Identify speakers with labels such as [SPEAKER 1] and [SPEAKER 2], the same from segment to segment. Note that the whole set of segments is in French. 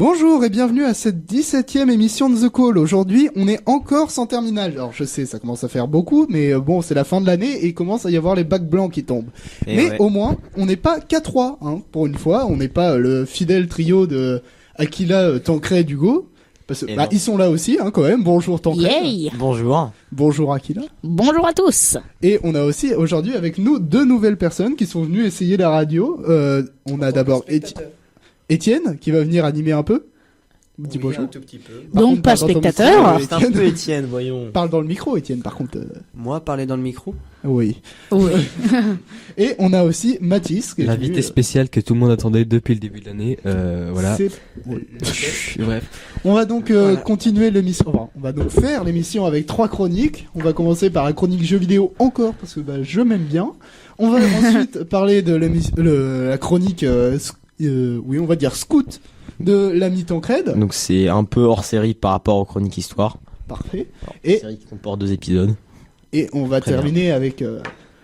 [SPEAKER 1] Bonjour et bienvenue à cette 17e émission de The Call. Aujourd'hui, on est encore sans terminale. Alors je sais, ça commence à faire beaucoup, mais bon, c'est la fin de l'année et il commence à y avoir les bacs blancs qui tombent. Mais ouais. Au moins, on n'est pas qu'à 3, hein, pour une fois. On n'est pas le fidèle trio de Aquila, Tancred, Hugo. Parce que ils sont là aussi, hein, quand même. Bonjour Tancred.
[SPEAKER 2] Yay.
[SPEAKER 3] Bonjour.
[SPEAKER 1] Bonjour Aquila.
[SPEAKER 2] Bonjour à tous.
[SPEAKER 1] Et on a aussi aujourd'hui avec nous deux nouvelles personnes qui sont venues essayer la radio. On a d'abord Étienne qui va venir animer un peu.
[SPEAKER 4] Dis bonjour. Un tout petit peu.
[SPEAKER 2] Donc pas spectateur.
[SPEAKER 3] C'est un peu Étienne, voyons.
[SPEAKER 1] Parle dans le micro, Étienne, par contre.
[SPEAKER 4] Moi, parler dans le micro.
[SPEAKER 1] Oui.
[SPEAKER 2] Oui.
[SPEAKER 1] Et on a aussi Mathis.
[SPEAKER 5] L'invité spécial que tout le monde attendait depuis le début de l'année. Voilà.
[SPEAKER 1] Bref. On va donc continuer l'émission. Enfin, on va donc faire l'émission avec 3 chroniques. On va commencer par la chronique jeux vidéo encore parce que je m'aime bien. On va ensuite parler de la chronique. Oui, on va dire scout de l'ami Tancred.
[SPEAKER 3] Donc c'est un peu hors série par rapport aux chroniques histoire.
[SPEAKER 1] Parfait.
[SPEAKER 3] Et série qui comporte 2 épisodes.
[SPEAKER 1] Et on va terminer avec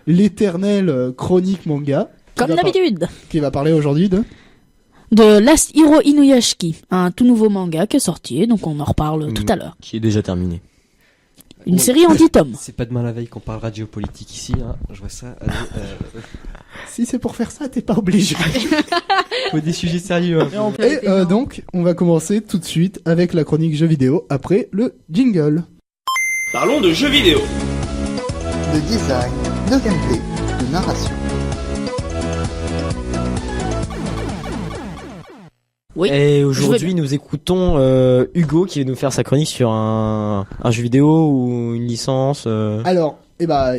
[SPEAKER 1] l'éternelle chronique manga.
[SPEAKER 2] Comme d'habitude.
[SPEAKER 1] Qui va parler aujourd'hui
[SPEAKER 2] de Last Hero Inuyashiki, un tout nouveau manga qui est sorti, donc on en reparle tout à l'heure.
[SPEAKER 3] Qui est déjà terminé.
[SPEAKER 2] Une série en 10 tomes.
[SPEAKER 5] C'est pas demain la veille qu'on parlera de géopolitique ici, hein. Je vois ça. Allez,
[SPEAKER 1] Si c'est pour faire ça, t'es pas obligé.
[SPEAKER 5] Faut des sujets sérieux. Hein.
[SPEAKER 1] Et donc, on va commencer tout de suite avec la chronique jeux vidéo après le jingle.
[SPEAKER 6] Parlons de jeux vidéo.
[SPEAKER 7] De design, de gameplay, de narration.
[SPEAKER 2] Oui.
[SPEAKER 3] Et aujourd'hui, nous écoutons Hugo qui va nous faire sa chronique sur un jeu vidéo ou une licence.
[SPEAKER 1] Alors,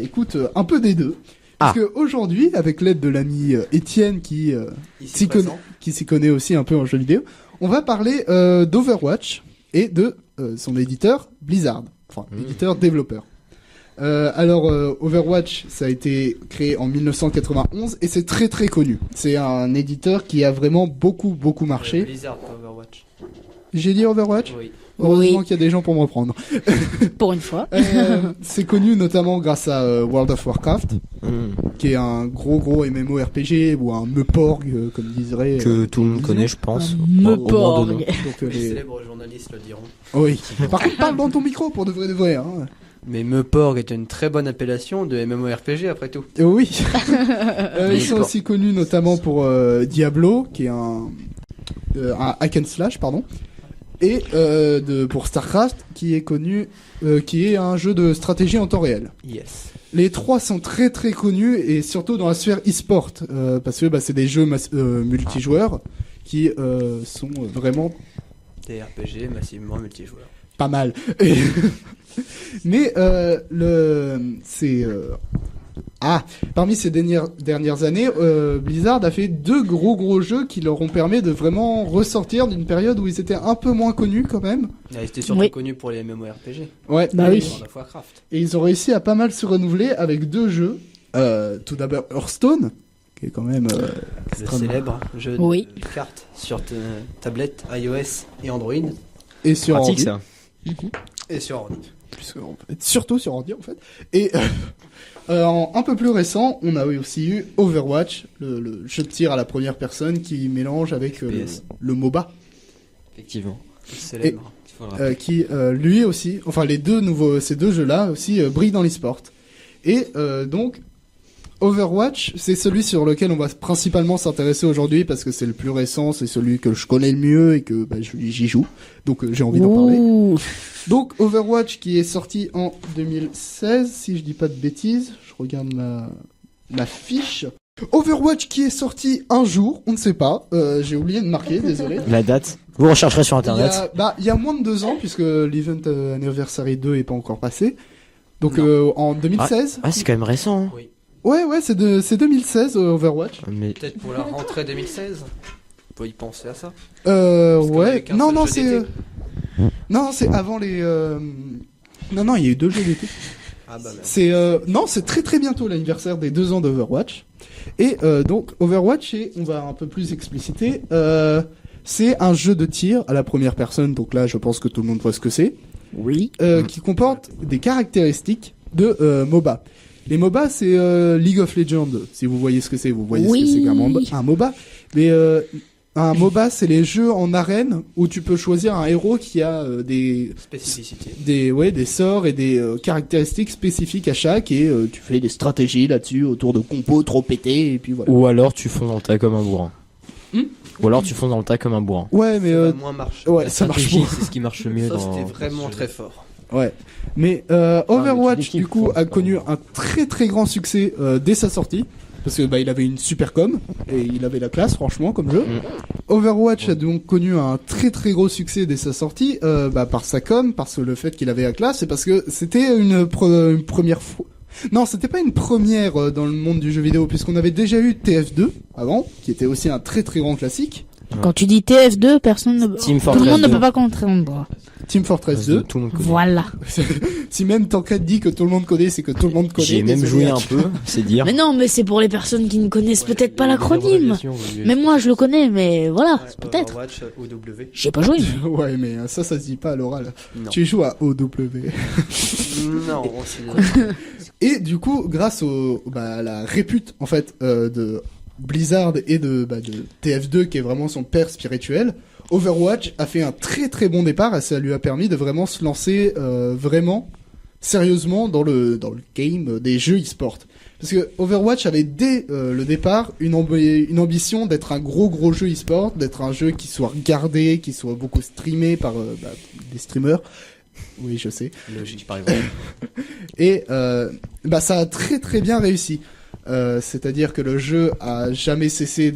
[SPEAKER 1] écoute, un peu des deux. Parce que aujourd'hui, avec l'aide de l'ami Étienne qui s'y connaît aussi un peu en jeu vidéo, on va parler d'Overwatch et de son éditeur Blizzard, enfin éditeur développeur. Alors Overwatch, ça a été créé en 1991 et c'est très très connu. C'est un éditeur qui a vraiment beaucoup marché.
[SPEAKER 4] Blizzard, pas Overwatch.
[SPEAKER 1] J'ai dit Overwatch ?
[SPEAKER 4] Oui.
[SPEAKER 1] Heureusement qu'il y a des gens pour me reprendre.
[SPEAKER 2] Pour une fois.
[SPEAKER 1] C'est connu notamment grâce à World of Warcraft, qui est un gros MMORPG ou un Meporg, comme dirait.
[SPEAKER 3] Que tout le monde connaît, je pense.
[SPEAKER 2] Meporg.
[SPEAKER 4] Donc les célèbres journalistes le diront.
[SPEAKER 1] Oui. Par contre, parle dans ton micro pour de vrai, hein.
[SPEAKER 4] Mais Meporg est une très bonne appellation de MMORPG après tout.
[SPEAKER 1] Oui. Ils sont aussi connus notamment pour Diablo, qui est un hack and slash, pardon. Et pour StarCraft, qui est connu, qui est un jeu de stratégie en temps réel.
[SPEAKER 4] Yes.
[SPEAKER 1] Les 3 sont très très connus et surtout dans la sphère e-sport, parce que c'est des jeux multijoueurs qui sont vraiment
[SPEAKER 4] des RPG massivement multijoueurs.
[SPEAKER 1] Pas mal. Mais parmi ces dernières années, Blizzard a fait 2 gros jeux qui leur ont permis de vraiment ressortir d'une période où ils étaient un peu moins connus quand même.
[SPEAKER 4] Ils étaient surtout connus pour les MMORPG.
[SPEAKER 1] Ouais,
[SPEAKER 2] oui.
[SPEAKER 4] Warcraft.
[SPEAKER 1] Et ils ont réussi à pas mal se renouveler avec 2 jeux. Tout d'abord Hearthstone, qui est quand même
[SPEAKER 4] le célèbre jeu de cartes sur tablette, iOS et Android.
[SPEAKER 1] Et sur
[SPEAKER 3] pratique
[SPEAKER 1] Android.
[SPEAKER 4] Ça. Et sur Android.
[SPEAKER 1] Surtout sur Android en fait. Et un peu plus récent, on a aussi eu Overwatch, le jeu de tir à la première personne qui mélange avec le MOBA.
[SPEAKER 3] Effectivement.
[SPEAKER 4] Célèbre.
[SPEAKER 1] Qui lui aussi, enfin ces deux jeux-là aussi brillent dans l'e-sport. Et donc Overwatch, c'est celui sur lequel on va principalement s'intéresser aujourd'hui parce que c'est le plus récent, c'est celui que je connais le mieux et que j'y joue. Donc j'ai envie d'en parler. Donc Overwatch qui est sorti en 2016, si je dis pas de bêtises, je regarde ma fiche. Overwatch qui est sorti un jour, on ne sait pas, j'ai oublié de marquer, désolé.
[SPEAKER 3] La date, vous rechercherez sur internet.
[SPEAKER 1] Il y a moins de 2 ans puisque l'event Anniversary 2 est pas encore passé. Donc en 2016.
[SPEAKER 3] Ah, c'est quand même récent. Hein.
[SPEAKER 4] Oui.
[SPEAKER 1] Ouais, c'est 2016 Overwatch.
[SPEAKER 3] Mais...
[SPEAKER 4] Peut-être pour la rentrée 2016. On peut y penser à ça.
[SPEAKER 1] Ouais. Non, c'est c'est avant les. Non, il y a eu 2 jeux d'été. C'est très très bientôt l'anniversaire des 2 ans d'Overwatch. Et donc Overwatch, on va un peu plus expliciter. C'est un jeu de tir à la première personne. Donc là, je pense que tout le monde voit ce que c'est.
[SPEAKER 2] Oui.
[SPEAKER 1] Qui comporte des caractéristiques de MOBA. Les MOBA, c'est League of Legends. Si vous voyez ce que c'est, vous voyez ce que c'est qu'un MOBA. Mais Un MOBA, c'est les jeux en arène où tu peux choisir un héros qui a des
[SPEAKER 4] Spécificité.
[SPEAKER 1] des sorts et des caractéristiques spécifiques à chaque et tu fais des stratégies là-dessus autour de compos trop pétés et puis voilà.
[SPEAKER 3] Ou alors tu fonds dans le tas comme un bourrin. Ou alors tu fonds dans le tas comme un bourrin.
[SPEAKER 1] Ouais, mais
[SPEAKER 4] Ça va moins marcher.
[SPEAKER 1] ouais, ça marche
[SPEAKER 5] Stratégie,
[SPEAKER 1] pas.
[SPEAKER 5] c'est ce qui marche le mieux
[SPEAKER 4] Ça,
[SPEAKER 5] dans.
[SPEAKER 4] c'était vraiment
[SPEAKER 5] dans ce
[SPEAKER 4] très
[SPEAKER 5] jeu.
[SPEAKER 4] fort.
[SPEAKER 1] Ouais. Mais Overwatch
[SPEAKER 3] l'équipe,
[SPEAKER 1] du coup
[SPEAKER 3] faut-
[SPEAKER 1] a connu un très très grand succès dès sa sortie parce que il avait une super com et il avait la classe franchement comme jeu. Overwatch a donc connu un très très gros succès dès sa sortie par sa com, par le fait qu'il avait la classe et parce que c'était une première fois. Non, c'était pas une première dans le monde du jeu vidéo puisqu'on avait déjà eu TF2 avant qui était aussi un très très grand classique.
[SPEAKER 2] Quand tu dis TF2, personne ne...
[SPEAKER 3] Team
[SPEAKER 2] tout le
[SPEAKER 3] Fortress
[SPEAKER 2] monde ne
[SPEAKER 3] 2.
[SPEAKER 2] peut pas comprendre.
[SPEAKER 1] Team Fortress 2.
[SPEAKER 3] Tout le monde connaît.
[SPEAKER 2] Voilà.
[SPEAKER 1] Si même Tancred dit que tout le monde connaît, c'est que tout le monde connaît.
[SPEAKER 3] J'ai même
[SPEAKER 1] désolé.
[SPEAKER 3] joué un peu, c'est dire.
[SPEAKER 2] Mais non, mais c'est pour les personnes qui ne connaissent peut-être pas
[SPEAKER 5] Les
[SPEAKER 2] l'acronyme.
[SPEAKER 5] abréviations, oui.
[SPEAKER 2] Mais moi, je le connais, mais voilà, c'est peut-être.
[SPEAKER 4] Overwatch, OW.
[SPEAKER 2] J'ai pas joué.
[SPEAKER 1] Ouais, mais ça se dit pas à l'oral.
[SPEAKER 4] Non.
[SPEAKER 1] Tu joues à OW.
[SPEAKER 4] Non, c'est
[SPEAKER 1] Et du coup, grâce à la répute en fait de Blizzard et de TF2 qui est vraiment son père spirituel, Overwatch a fait un très très bon départ et ça lui a permis de vraiment se lancer vraiment sérieusement dans le game des jeux e-sport. Parce que Overwatch avait dès le départ une ambition d'être un gros jeu e-sport, d'être un jeu qui soit regardé, qui soit beaucoup streamé par des streamers. Oui, je sais.
[SPEAKER 5] Logique, par exemple.
[SPEAKER 1] Et ça a très très bien réussi. C'est-à-dire que le jeu a jamais cessé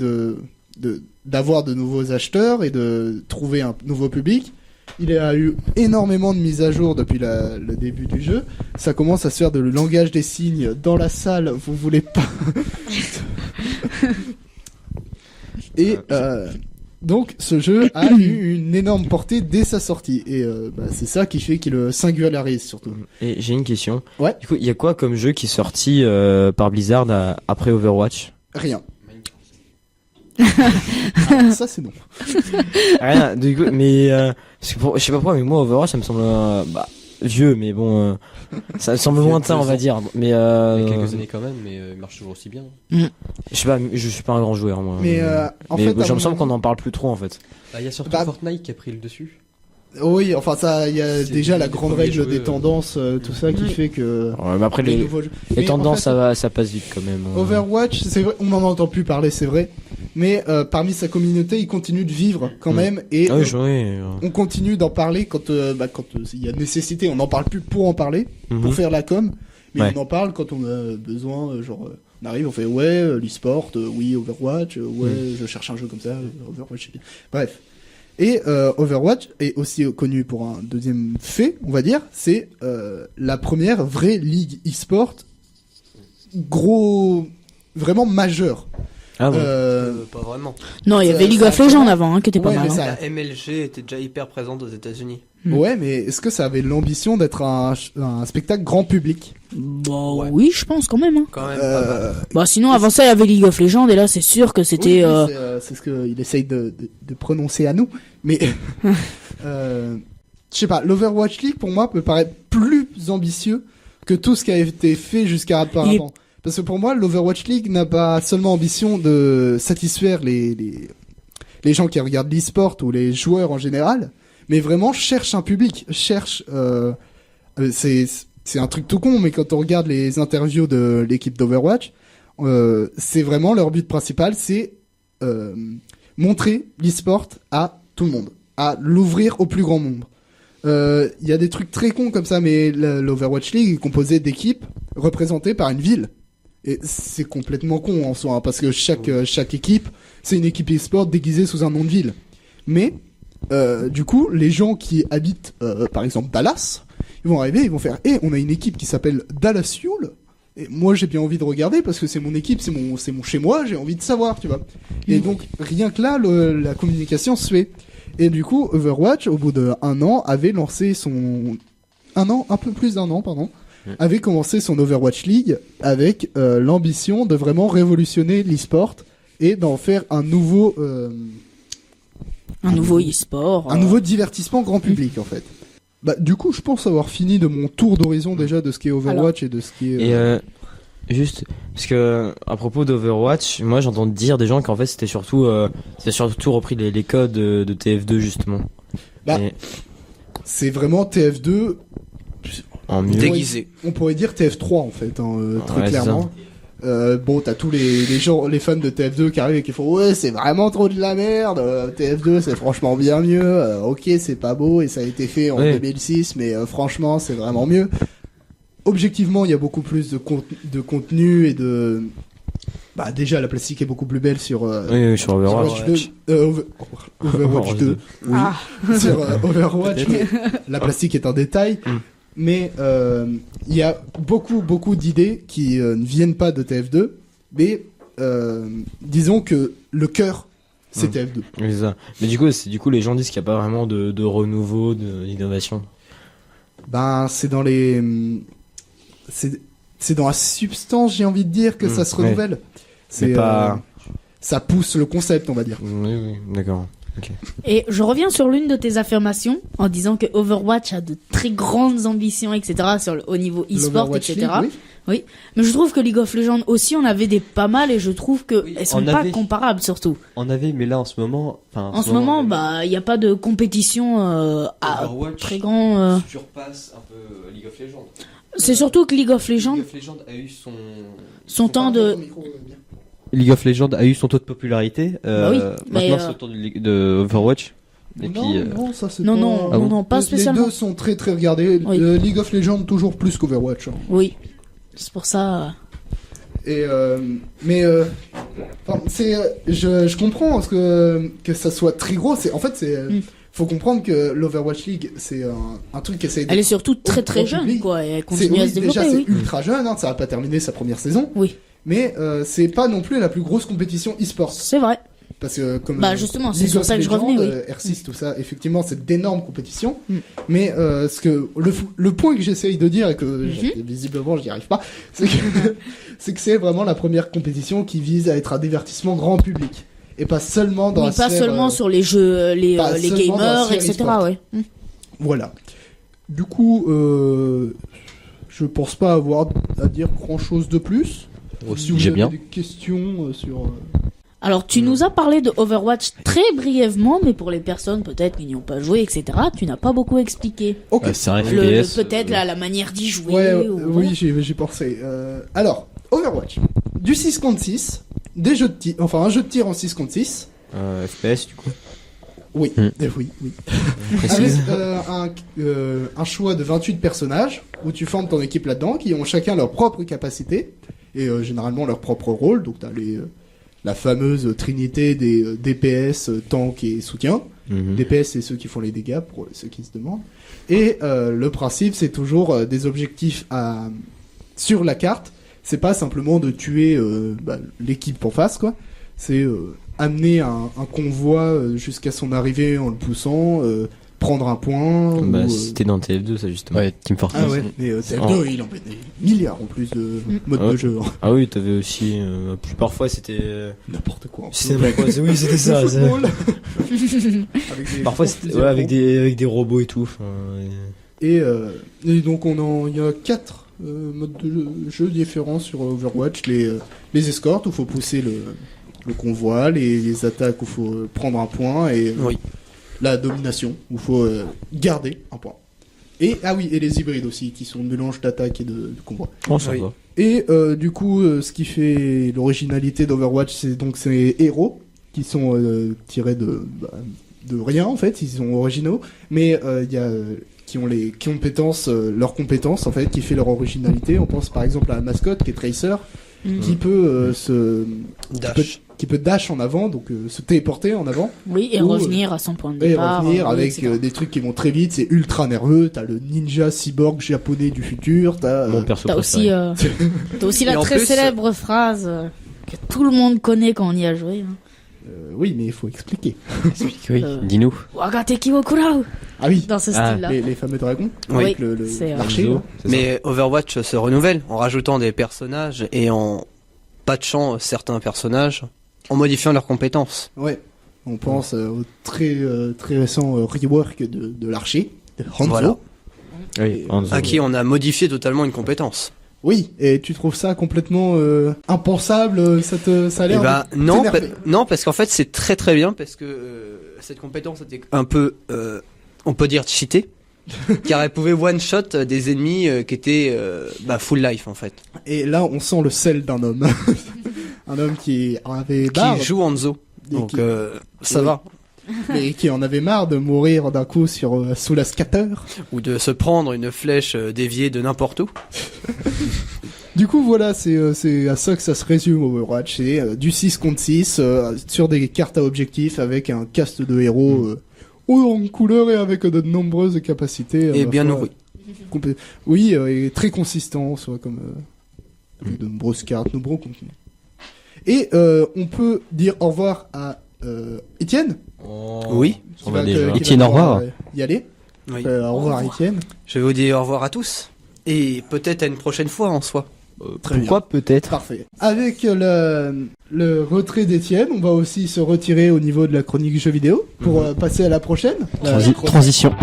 [SPEAKER 1] d'avoir de nouveaux acheteurs et de trouver un nouveau public. Il a eu énormément de mises à jour depuis le début du jeu. Ça commence à se faire de le langage des signes dans la salle. Vous voulez pas. Et donc ce jeu a eu une énorme portée dès sa sortie. Et c'est ça qui fait qu'il le singularise surtout.
[SPEAKER 3] Et j'ai une question.
[SPEAKER 1] Ouais.
[SPEAKER 3] Du coup, il y a quoi comme jeu qui est sorti par Blizzard après Overwatch?
[SPEAKER 1] Rien. Ah, ça c'est non.
[SPEAKER 3] Rien. Du coup, mais parce que je sais pas pourquoi, mais moi Overwatch ça me semble vieux, mais bon, ça me semble
[SPEAKER 5] Vieux,
[SPEAKER 3] lointain, on va
[SPEAKER 5] 2 ans.
[SPEAKER 3] dire. Mais
[SPEAKER 5] Il y a quelques années quand même, mais il marche toujours aussi bien.
[SPEAKER 3] je sais pas, je suis pas un grand joueur moi.
[SPEAKER 1] Mais en
[SPEAKER 3] mais
[SPEAKER 1] fait,
[SPEAKER 3] je me semble qu'on en parle plus trop en fait.
[SPEAKER 5] Bah, il y a surtout
[SPEAKER 1] Bah,
[SPEAKER 5] Fortnite qui a pris le dessus.
[SPEAKER 1] oui, enfin ça, il y a
[SPEAKER 5] C'est
[SPEAKER 1] déjà
[SPEAKER 5] des
[SPEAKER 1] la grande
[SPEAKER 5] premiers
[SPEAKER 1] règle
[SPEAKER 5] jeux,
[SPEAKER 1] des tendances, tout ça qui
[SPEAKER 2] Oui.
[SPEAKER 1] fait que
[SPEAKER 3] Ouais, mais après les
[SPEAKER 1] nouveaux jeux.
[SPEAKER 3] les
[SPEAKER 1] Mais en
[SPEAKER 3] tendances
[SPEAKER 1] fait,
[SPEAKER 3] ça passe vite quand même.
[SPEAKER 1] Overwatch, c'est vrai, on n'en entend plus parler, c'est vrai. Mais parmi sa communauté, il continue de vivre quand même et
[SPEAKER 3] Ah oui, oui.
[SPEAKER 1] on continue d'en parler quand il y a nécessité. On n'en parle plus pour en parler,
[SPEAKER 3] Mhm.
[SPEAKER 1] pour faire la com, mais
[SPEAKER 3] Ouais.
[SPEAKER 1] on en parle quand on a besoin. On arrive, on fait ouais, l'e-sport, oui, Overwatch, ouais, je cherche un jeu comme ça, Overwatch, c'est bien. Bref. Et Overwatch est aussi connu pour un deuxième fait, on va dire, c'est la première vraie ligue e-sport vraiment majeure.
[SPEAKER 3] Ah bon.
[SPEAKER 4] Pas vraiment.
[SPEAKER 2] Non, il y
[SPEAKER 1] Ça-
[SPEAKER 2] avait League
[SPEAKER 1] ça
[SPEAKER 2] of
[SPEAKER 1] a
[SPEAKER 2] Legends
[SPEAKER 1] vraiment-
[SPEAKER 2] avant, hein, qui était pas
[SPEAKER 1] Ouais,
[SPEAKER 2] mal.
[SPEAKER 1] mais
[SPEAKER 2] hein.
[SPEAKER 1] ça-
[SPEAKER 4] La MLG était déjà hyper présente aux États-Unis.
[SPEAKER 1] Ouais, mais est-ce que ça avait l'ambition d'être un spectacle grand public?
[SPEAKER 2] Bah oui, je pense quand même. Hein.
[SPEAKER 4] Quand même pas mal.
[SPEAKER 2] Bah sinon, avant ça, il y avait League of Legends, et là, c'est sûr que c'était...
[SPEAKER 1] Oui, c'est ce qu'il essaye de prononcer à nous. Mais je sais pas, l'Overwatch League pour moi peut paraître plus ambitieux que tout ce qui a été fait jusqu'à auparavant. Parce que pour moi, l'Overwatch League n'a pas seulement ambition de satisfaire les gens qui regardent l'e-sport ou les joueurs en général, mais vraiment cherche un public, c'est un truc tout con, mais quand on regarde les interviews de l'équipe d'Overwatch, c'est vraiment leur but principal, c'est montrer l'e-sport à tout le monde, à l'ouvrir au plus grand nombre. Il y a des trucs très cons comme ça, mais l'Overwatch League est composée d'équipes représentées par une ville. Et c'est complètement con en soi, hein, parce que chaque équipe, c'est une équipe e-sport déguisée sous un nom de ville. Mais du coup, les gens qui habitent, par exemple, Dallas, ils vont arriver, ils vont faire, on a une équipe qui s'appelle Dallas Fuel. Et moi, j'ai bien envie de regarder parce que c'est mon équipe, c'est mon chez moi, j'ai envie de savoir, tu vois. Et donc, rien que là, la communication se fait. Et du coup, Overwatch, au bout d'1 an, avait lancé un peu plus d'1 an, pardon, avait commencé son Overwatch League avec l'ambition de vraiment révolutionner l'e-sport et d'en faire un nouveau
[SPEAKER 2] Un nouveau e-sport.
[SPEAKER 1] un nouveau divertissement grand public en fait. Bah du coup, je pense avoir fini de mon tour d'horizon déjà de ce qui est Overwatch et de ce qui est
[SPEAKER 3] Et Juste, parce que à propos d'Overwatch, moi j'entends dire des gens qu'en fait c'était surtout repris les codes de TF2 justement.
[SPEAKER 1] Bah,
[SPEAKER 3] Et
[SPEAKER 1] c'est vraiment TF2
[SPEAKER 3] en mieux.
[SPEAKER 4] Déguisé.
[SPEAKER 1] on pourrait dire TF3 en fait, très
[SPEAKER 3] Ouais, c'est
[SPEAKER 1] clairement. Bon, t'as tous les gens, les fans de TF2 qui arrivent et qui font ouais, c'est vraiment trop de la merde. TF2, c'est franchement bien mieux. Ok, c'est pas beau et ça a été fait en 2006, mais franchement, c'est vraiment mieux. Objectivement, il y a beaucoup plus de contenu et de. Bah déjà, la plastique est beaucoup plus belle sur.
[SPEAKER 3] Oui, sur Overwatch.
[SPEAKER 1] Overwatch 2. Oui. Sur Overwatch, mais la plastique est un détail. Mais il y a beaucoup d'idées qui ne viennent pas de TF2, mais disons que le cœur, c'est TF2.
[SPEAKER 3] Oui, c'est ça. Mais du coup, les gens disent qu'il n'y a pas vraiment de renouveau, d'innovation.
[SPEAKER 1] Ben, c'est dans les. C'est dans la substance, j'ai envie de dire, que ça se renouvelle. C'est
[SPEAKER 3] pas.
[SPEAKER 1] Ça pousse le concept, on va dire.
[SPEAKER 3] Oui, d'accord. Okay.
[SPEAKER 2] Et je reviens sur l'une de tes affirmations en disant que Overwatch a de très grandes ambitions, etc. au niveau e-sport,
[SPEAKER 1] L'Overwatch
[SPEAKER 2] etc.
[SPEAKER 1] League,
[SPEAKER 2] oui. Mais je trouve que League of Legends aussi, on avait des pas mal et je trouve que elles sont pas comparables surtout.
[SPEAKER 5] On avait, mais là en ce moment,
[SPEAKER 2] en ce moment, bah, il y a pas de compétition à très grand.
[SPEAKER 5] Surpasse un peu League of Legends.
[SPEAKER 2] C'est surtout que League of Legends.
[SPEAKER 5] League of Legends a eu
[SPEAKER 2] son temps de.
[SPEAKER 5] League of Legends a eu son taux de popularité.
[SPEAKER 2] Oui,
[SPEAKER 5] maintenant, c'est au tour de Overwatch. Et
[SPEAKER 1] non, ça c'est
[SPEAKER 2] non,
[SPEAKER 1] pas...
[SPEAKER 2] non, pas spécialement.
[SPEAKER 1] Les deux sont très regardés.
[SPEAKER 2] Oui.
[SPEAKER 1] League of Legends toujours plus qu'Overwatch.
[SPEAKER 2] Oui, c'est pour ça.
[SPEAKER 1] Et je comprends que ça soit très gros. En fait, faut comprendre que l'Overwatch League, c'est un truc qui essaie.
[SPEAKER 2] Elle est surtout très jeune,
[SPEAKER 1] public.
[SPEAKER 2] quoi. Et elle continue à se développer.
[SPEAKER 1] Déjà,
[SPEAKER 2] oui.
[SPEAKER 1] c'est ultra jeune. Ça va pas terminer sa première saison.
[SPEAKER 2] Oui.
[SPEAKER 1] Mais c'est pas non plus la plus grosse compétition e-sport.
[SPEAKER 2] C'est vrai.
[SPEAKER 1] Parce que comme
[SPEAKER 2] bah justement, c'est
[SPEAKER 1] League
[SPEAKER 2] sur
[SPEAKER 1] of
[SPEAKER 2] ça que je
[SPEAKER 1] Legends,
[SPEAKER 2] revenais. Oui.
[SPEAKER 1] R6, tout ça, effectivement, c'est d'énormes compétitions. Mais le point que j'essaye de dire et que visiblement j'y arrive pas, c'est que c'est vraiment la première compétition qui vise à être un divertissement grand public et pas seulement dans la
[SPEAKER 2] pas
[SPEAKER 1] sphère,
[SPEAKER 2] seulement sur les jeux, les gamers, etc. Ouais.
[SPEAKER 1] Voilà. Du coup, je pense pas avoir à dire grand chose de plus. Si vous avez des questions sur.
[SPEAKER 2] Alors, tu nous as parlé de Overwatch très brièvement, mais pour les personnes peut-être qui n'y ont pas joué, etc., tu n'as pas beaucoup expliqué.
[SPEAKER 1] Ok.
[SPEAKER 5] C'est un FPS.
[SPEAKER 2] Peut-être la manière d'y jouer.
[SPEAKER 1] Ouais, oui, j'ai pensé. Alors, Overwatch, du 6 contre 6, des jeux de tir, enfin un jeu de tir en 6 contre 6.
[SPEAKER 3] FPS du coup.
[SPEAKER 1] Oui, oui. Avec un choix de 28 personnages, où tu formes ton équipe là-dedans, qui ont chacun leur propre capacité, et généralement leur propre rôle, donc t'as la fameuse trinité des DPS, tank et soutien. DPS, c'est ceux qui font les dégâts, pour ceux qui se demandent. Et le principe, c'est toujours des objectifs sur la carte. C'est pas simplement de tuer l'équipe en face, quoi. C'est amener un convoi jusqu'à son arrivée en le poussant, prendre un point.
[SPEAKER 3] C'était dans TF2 ça justement.
[SPEAKER 5] Ouais, Team Fortress.
[SPEAKER 1] Ah ouais, mais TF2 il en met des milliards en plus de modes de jeu.
[SPEAKER 3] Ah oui, t'avais aussi. Parfois c'était.
[SPEAKER 1] N'importe quoi.
[SPEAKER 3] C'était oui, c'était ça. Parfois c'était avec des robots et tout.
[SPEAKER 1] Et donc il y a 4 modes de jeu différents sur Overwatch. Les escortes où faut pousser le convoi, les attaques où faut prendre un point et la domination où faut garder un point. Et les hybrides aussi qui sont un mélange d'attaque et de convoi.
[SPEAKER 3] Oh, ça va.
[SPEAKER 1] Et du coup, ce qui fait l'originalité d'Overwatch, c'est donc ces héros qui sont tirés de rien en fait, ils sont originaux, mais il y a qui ont les compétences, leurs compétences en fait, qui fait leur originalité. On pense par exemple à la mascotte qui est Tracer, qui peut qui peut dash en avant, donc se téléporter en avant.
[SPEAKER 2] Oui, et revenir à son point de départ.
[SPEAKER 1] Et revenir avec des trucs qui vont très vite, c'est ultra nerveux. T'as le ninja cyborg japonais du futur.
[SPEAKER 3] Mon perso
[SPEAKER 2] t'as aussi la très célèbre phrase que tout le monde connaît quand on y a joué.
[SPEAKER 1] Oui, mais il faut expliquer.
[SPEAKER 3] Oui, dis-nous.
[SPEAKER 2] Wagateki wo kurau.
[SPEAKER 1] Ah oui,
[SPEAKER 2] dans ce style-là.
[SPEAKER 1] Les fameux dragons.
[SPEAKER 4] Oui,
[SPEAKER 1] avec l'archer.
[SPEAKER 4] Mais Overwatch se renouvelle en rajoutant des personnages et en patchant certains personnages, en modifiant leurs compétences.
[SPEAKER 1] Ouais, on pense au très récent rework de l'archer, de Hanzo.
[SPEAKER 4] Voilà.
[SPEAKER 3] Oui, Hanzo.
[SPEAKER 4] À qui on a modifié totalement une compétence.
[SPEAKER 1] Oui, et tu trouves ça complètement impensable, ça a l'air de
[SPEAKER 4] non,
[SPEAKER 1] t'énerver.
[SPEAKER 4] non, parce qu'en fait c'est très très bien parce que cette compétence était un peu, on peut dire cheatée, car elle pouvait one shot des ennemis qui étaient full life en fait.
[SPEAKER 1] Et là, on sent le sel d'un homme. Un homme qui avait marre,
[SPEAKER 4] Qui joue Hanzo,
[SPEAKER 1] Et
[SPEAKER 4] donc
[SPEAKER 1] qui-
[SPEAKER 4] ça
[SPEAKER 1] Oui.
[SPEAKER 4] va.
[SPEAKER 1] mais qui en avait marre de mourir d'un coup sous la scatter.
[SPEAKER 4] Ou de se prendre une flèche déviée de n'importe où.
[SPEAKER 1] Du coup, voilà, c'est à ça que ça se résume Overwatch. C'est du 6 contre 6 sur des cartes à objectif avec un cast de héros en couleur et avec de nombreuses capacités. à
[SPEAKER 4] Et
[SPEAKER 1] la
[SPEAKER 4] bien
[SPEAKER 1] fois,
[SPEAKER 4] nourri.
[SPEAKER 1] Oui, et très consistant, soit comme avec de nombreuses cartes, nombreux contenus. Et on peut dire au revoir à Étienne.
[SPEAKER 4] Oui.
[SPEAKER 1] qui
[SPEAKER 5] On va
[SPEAKER 1] va-
[SPEAKER 5] déjà.
[SPEAKER 1] qui
[SPEAKER 5] Étienne,
[SPEAKER 1] va
[SPEAKER 5] au revoir.
[SPEAKER 1] pouvoir, y aller.
[SPEAKER 4] Oui.
[SPEAKER 1] Au revoir Étienne.
[SPEAKER 4] Je vais vous dire au revoir à tous. Et peut-être à une prochaine fois en soi.
[SPEAKER 1] Très bien.
[SPEAKER 5] Pourquoi peut-être?
[SPEAKER 1] Parfait. Avec le retrait d'Étienne, on va aussi se retirer au niveau de la chronique jeux vidéo pour passer à la prochaine. La chronique.
[SPEAKER 5] Transition.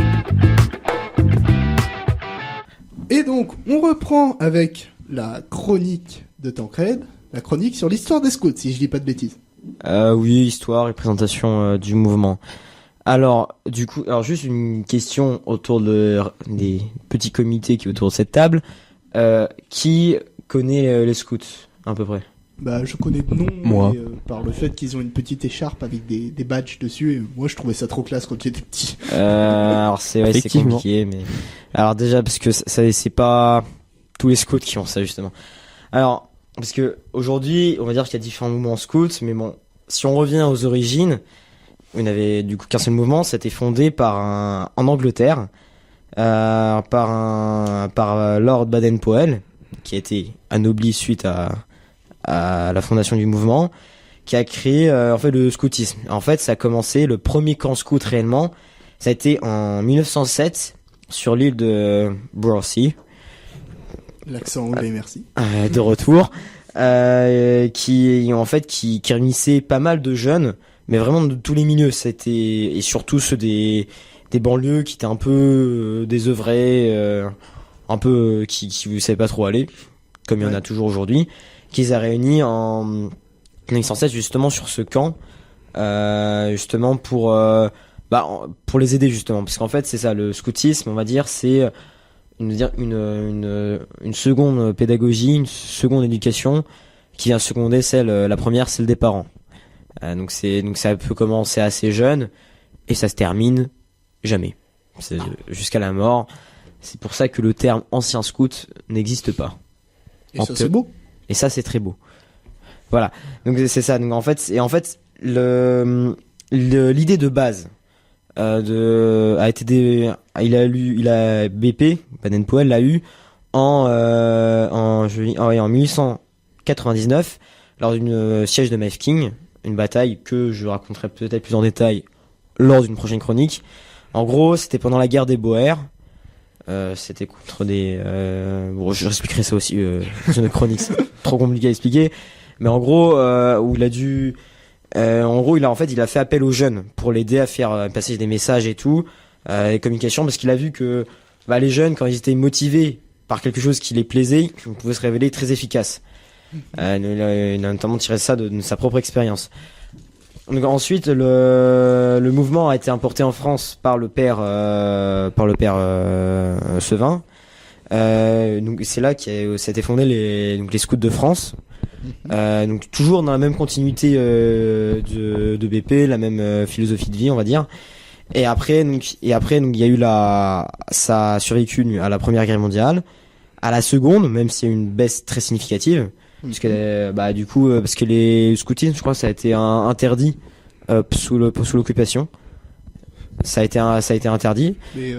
[SPEAKER 1] Et donc, on reprend avec la chronique de Tancred, la chronique sur l'histoire des scouts, si je dis pas de bêtises.
[SPEAKER 3] Oui, histoire et présentation du mouvement. Alors, du coup, juste une question autour des petits comités qui est autour de cette table. Qui connaît les scouts, à peu près?
[SPEAKER 1] Bah, je connais de nom,
[SPEAKER 5] Moi.
[SPEAKER 1] mais, par le fait qu'ils ont une petite écharpe avec des badges dessus, et moi je trouvais ça trop classe quand j'étais petit.
[SPEAKER 3] Alors, c'est
[SPEAKER 5] Effectivement.
[SPEAKER 3] compliqué, mais... Alors, déjà, parce que c'est pas tous les scouts qui ont ça, justement. Alors, parce que aujourd'hui, on va dire qu'il y a différents mouvements scouts, mais bon, si on revient aux origines, on avait du coup qu'un seul mouvement, c'était fondé en Angleterre, par Lord Baden-Powell, qui a été anobli suite à la fondation du mouvement, qui a créé en fait le scoutisme. En fait, ça a commencé, le premier camp scout réellement, ça a été en 1907 sur l'île de Brossie,
[SPEAKER 1] L'accent anglais, merci.
[SPEAKER 3] de retour, qui réunissait pas mal de jeunes, mais vraiment de tous les milieux. Et surtout ceux des banlieues qui étaient un peu désœuvrés, un peu qui ne savaient pas trop aller, comme il y en a toujours aujourd'hui, qu'ils a réunis en 1907 justement sur ce camp, justement pour les aider justement, parce qu'en fait c'est ça, le scoutisme, on va dire, c'est une seconde pédagogie, une seconde éducation qui vient seconder la première, celle des parents. Donc ça peut commencer assez jeune et ça se termine jamais. C'est jusqu'à la mort. C'est pour ça que le terme ancien scout n'existe pas.
[SPEAKER 1] Et ça, c'est beau.
[SPEAKER 3] Et ça, c'est très beau. Voilà. Donc c'est ça. Donc en fait, l'idée de base BP Baden-Powell l'a eu en 1899 lors d'une siège de Mafeking, une bataille que je raconterai peut-être plus en détail lors d'une prochaine chronique. En gros, c'était pendant la guerre des Boers. C'était contre des... je expliquerai ça aussi dans une chronique, c'est trop compliqué à expliquer. Mais en gros, où il a dû... il a fait appel aux jeunes pour l'aider à faire passer des messages et tout, les communications, parce qu'il a vu que les jeunes, quand ils étaient motivés par quelque chose qui les plaisait, ils pouvaient se révéler très efficaces. Il a notamment tiré ça de sa propre expérience. Donc ensuite, le mouvement a été importé en France par le père Sevin. Donc c'est là s'était fondé les scouts de France. Donc toujours dans la même continuité de BP, la même philosophie de vie, on va dire. Et après il y a eu ça a survécu à la Première Guerre mondiale, à la Seconde, même s'il y a eu une baisse très significative, parce que parce que les scoutisme, je crois, ça a été interdit sous l'occupation. Ça a été interdit.
[SPEAKER 1] Mais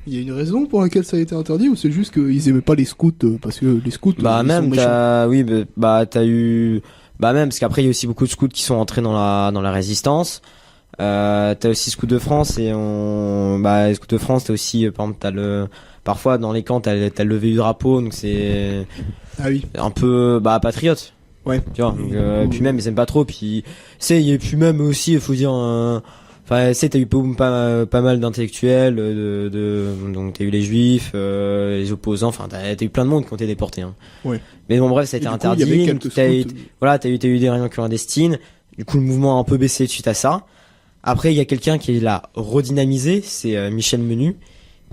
[SPEAKER 1] il y a une raison pour laquelle ça a été interdit, ou c'est juste qu'ils aimaient pas les scouts parce que les scouts ils sont méchants.
[SPEAKER 3] T'as eu même parce qu'après il y a aussi beaucoup de scouts qui sont entrés dans la résistance. T'as aussi Scouts de France et les Scouts de France, t'as aussi par exemple parfois dans les camps t'as le lever du drapeau, donc c'est un peu patriote.
[SPEAKER 1] Ouais.
[SPEAKER 3] Tu vois. Donc, puis même ils aiment pas trop, puis il y a puis même aussi il faut dire Enfin, tu sais, t'as eu pas mal d'intellectuels, donc t'as eu les juifs, les opposants, enfin, t'as eu plein de monde qui ont été déportés, hein.
[SPEAKER 1] Ouais.
[SPEAKER 3] Mais bon, bref, ça a été
[SPEAKER 1] Et du coup,
[SPEAKER 3] interdit.
[SPEAKER 1] il y avait quelques
[SPEAKER 3] T'as eu,
[SPEAKER 1] scouts.
[SPEAKER 3] voilà, t'as eu des réunions clandestines. Du coup, le mouvement a un peu baissé suite à ça. Après, il y a quelqu'un qui l'a redynamisé, c'est Michel Menu,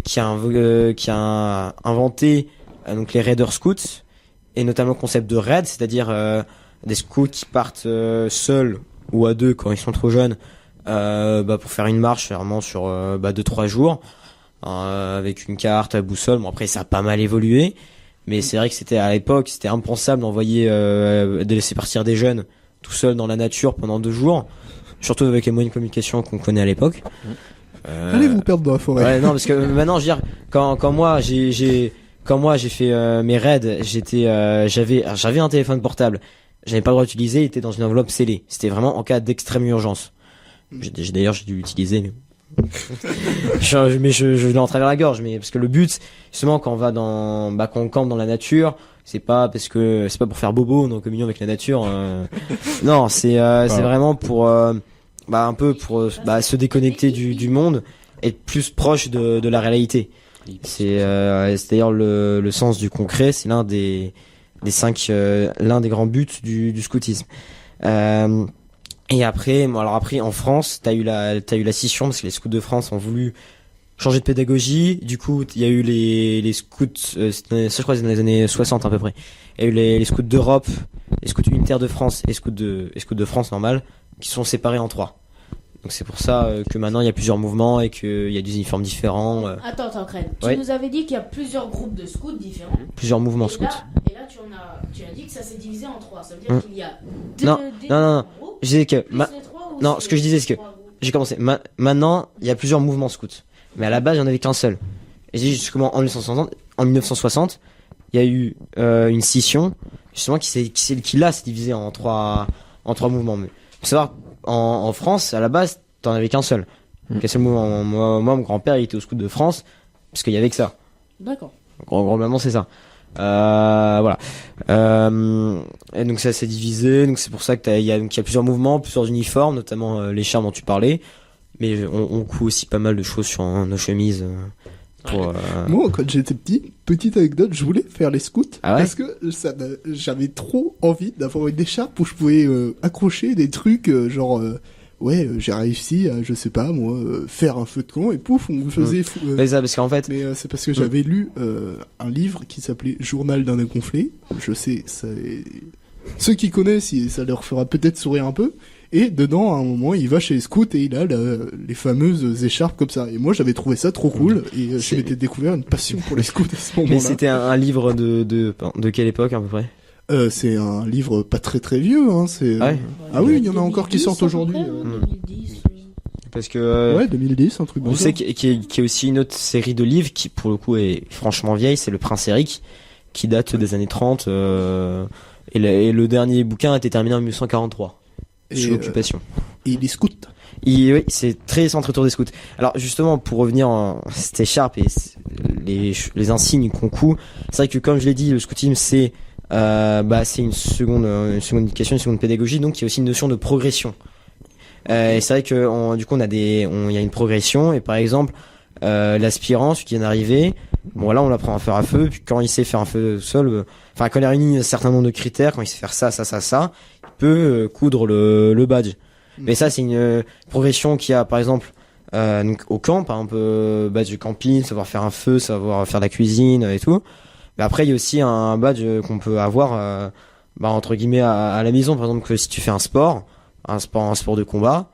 [SPEAKER 3] qui a inventé donc les raiders scouts, et notamment le concept de raid, c'est-à-dire des scouts qui partent seuls ou à deux quand ils sont trop jeunes, pour faire une marche vraiment sur 2-3 jours, avec une carte, à boussole. Bon, après ça a pas mal évolué, mais c'est vrai que c'était à l'époque, c'était impensable d'envoyer, de laisser partir des jeunes tout seuls dans la nature pendant 2 jours, surtout avec les moyens de communication qu'on connaît à l'époque.
[SPEAKER 1] Allez vous perdre dans la forêt.
[SPEAKER 3] Ouais, non, parce que maintenant, je veux dire, quand moi j'ai fait mes raids, j'avais un téléphone portable, j'avais pas le droit d'utiliser, il était dans une enveloppe scellée. C'était vraiment en cas d'extrême urgence. D'ailleurs, j'ai dû l'utiliser, mais je l'ai en travers la gorge, mais parce que le but, justement, quand on va quand on campe dans la nature, c'est pas pour faire bobo, on est en communion avec la nature. Non, c'est vraiment pour un peu pour se déconnecter du monde, être plus proche de la réalité. C'est d'ailleurs le sens du concret, c'est l'un des 5 l'un des grands buts du scoutisme. Et après, en France, t'as eu la scission parce que les scouts de France ont voulu changer de pédagogie. Du coup, il y a eu les scouts, ça je crois dans les années 60 à peu près. Il y a eu les scouts d'Europe, les scouts unitaires de France et les scouts de France normal, qui sont séparés en 3. Donc c'est pour ça que maintenant il y a plusieurs mouvements et qu'il y a des uniformes différents.
[SPEAKER 2] Attends, Crène.
[SPEAKER 3] Ouais.
[SPEAKER 2] Tu nous avais dit qu'il y a plusieurs groupes de scouts différents.
[SPEAKER 3] Plusieurs mouvements scouts.
[SPEAKER 2] Et là, tu as dit que ça s'est divisé en 3. Ça veut dire qu'il y a
[SPEAKER 3] Non.
[SPEAKER 2] groupes.
[SPEAKER 3] Je disais que
[SPEAKER 2] Plus les 3 ou
[SPEAKER 3] non,
[SPEAKER 2] c'est
[SPEAKER 3] ce que je disais, c'est que
[SPEAKER 2] 3 groupes
[SPEAKER 3] j'ai commencé. Maintenant, il y a plusieurs mouvements scouts. Mais à la base, il n'y en avait qu'un seul. Et j'ai dit justement en 1960, il y a eu une scission justement qui s'est divisé en trois mouvements. Mais faut savoir, en France, à la base, t'en avais qu'un seul. Qu'un seul mouvement. Moi, mon grand-père, il était au scout de France parce qu'il y avait que ça.
[SPEAKER 2] D'accord.
[SPEAKER 3] Globalement, c'est ça. Voilà. Et donc ça s'est divisé. Donc c'est pour ça que il y a plusieurs mouvements, plusieurs uniformes, notamment l'écharpe dont tu parlais. Mais on coud aussi pas mal de choses sur nos chemises.
[SPEAKER 1] Moi, quand j'étais petit, petite anecdote, je voulais faire les scouts
[SPEAKER 3] Ah ouais
[SPEAKER 1] parce que j'avais trop envie d'avoir une écharpe où je pouvais accrocher des trucs j'ai réussi à, je sais pas moi, faire un feu de camp et pouf, on me faisait fou.
[SPEAKER 3] Mais ça, parce qu'en fait,
[SPEAKER 1] Mais c'est parce que j'avais lu un livre qui s'appelait Journal d'un inconflé. Je sais, ceux qui connaissent, ça leur fera peut-être sourire un peu. Et dedans, à un moment, il va chez les scouts et il a les fameuses écharpes comme ça. Et moi, j'avais trouvé ça trop cool. Et je m'étais découvert une passion pour les scouts à ce moment-là.
[SPEAKER 3] mais c'était un livre de quelle époque à peu près?
[SPEAKER 1] C'est un livre pas très très vieux. Hein,
[SPEAKER 3] Ouais.
[SPEAKER 1] Ah oui, il y en a encore qui
[SPEAKER 2] 2010
[SPEAKER 1] sortent
[SPEAKER 2] à peu
[SPEAKER 1] aujourd'hui.
[SPEAKER 2] près, ouais, 2010.
[SPEAKER 3] Parce que
[SPEAKER 1] Ouais, 2010, un truc
[SPEAKER 3] on
[SPEAKER 1] comme ça.
[SPEAKER 3] sait qu'il y a aussi une autre série de livres qui, pour le coup, est franchement vieille. C'est Le Prince Eric, qui date des années 30. Et le dernier bouquin a été terminé en 1943. Sous l'occupation.
[SPEAKER 1] Et les scouts.
[SPEAKER 3] Oui, c'est très centré autour des scouts. Alors justement, pour revenir à cette écharpe et les insignes qu'on coud, c'est vrai que comme je l'ai dit, le scoutisme c'est une seconde éducation, une seconde pédagogie, donc il y a aussi une notion de progression. Et c'est vrai que du coup il y a une progression et par exemple l'aspirant, celui qui vient d'arriver, bon là on l'apprend à faire un feu, puis quand il sait faire un feu seul, quand il a réuni un certain nombre de critères, quand il sait faire ça, il peut coudre le badge. Mais ça c'est une progression qu'il y a par exemple donc au camp, par exemple badge de camping, savoir faire un feu, savoir faire la cuisine et tout. Mais après il y a aussi un badge qu'on peut avoir entre guillemets à la maison, par exemple que si tu fais un sport de combat,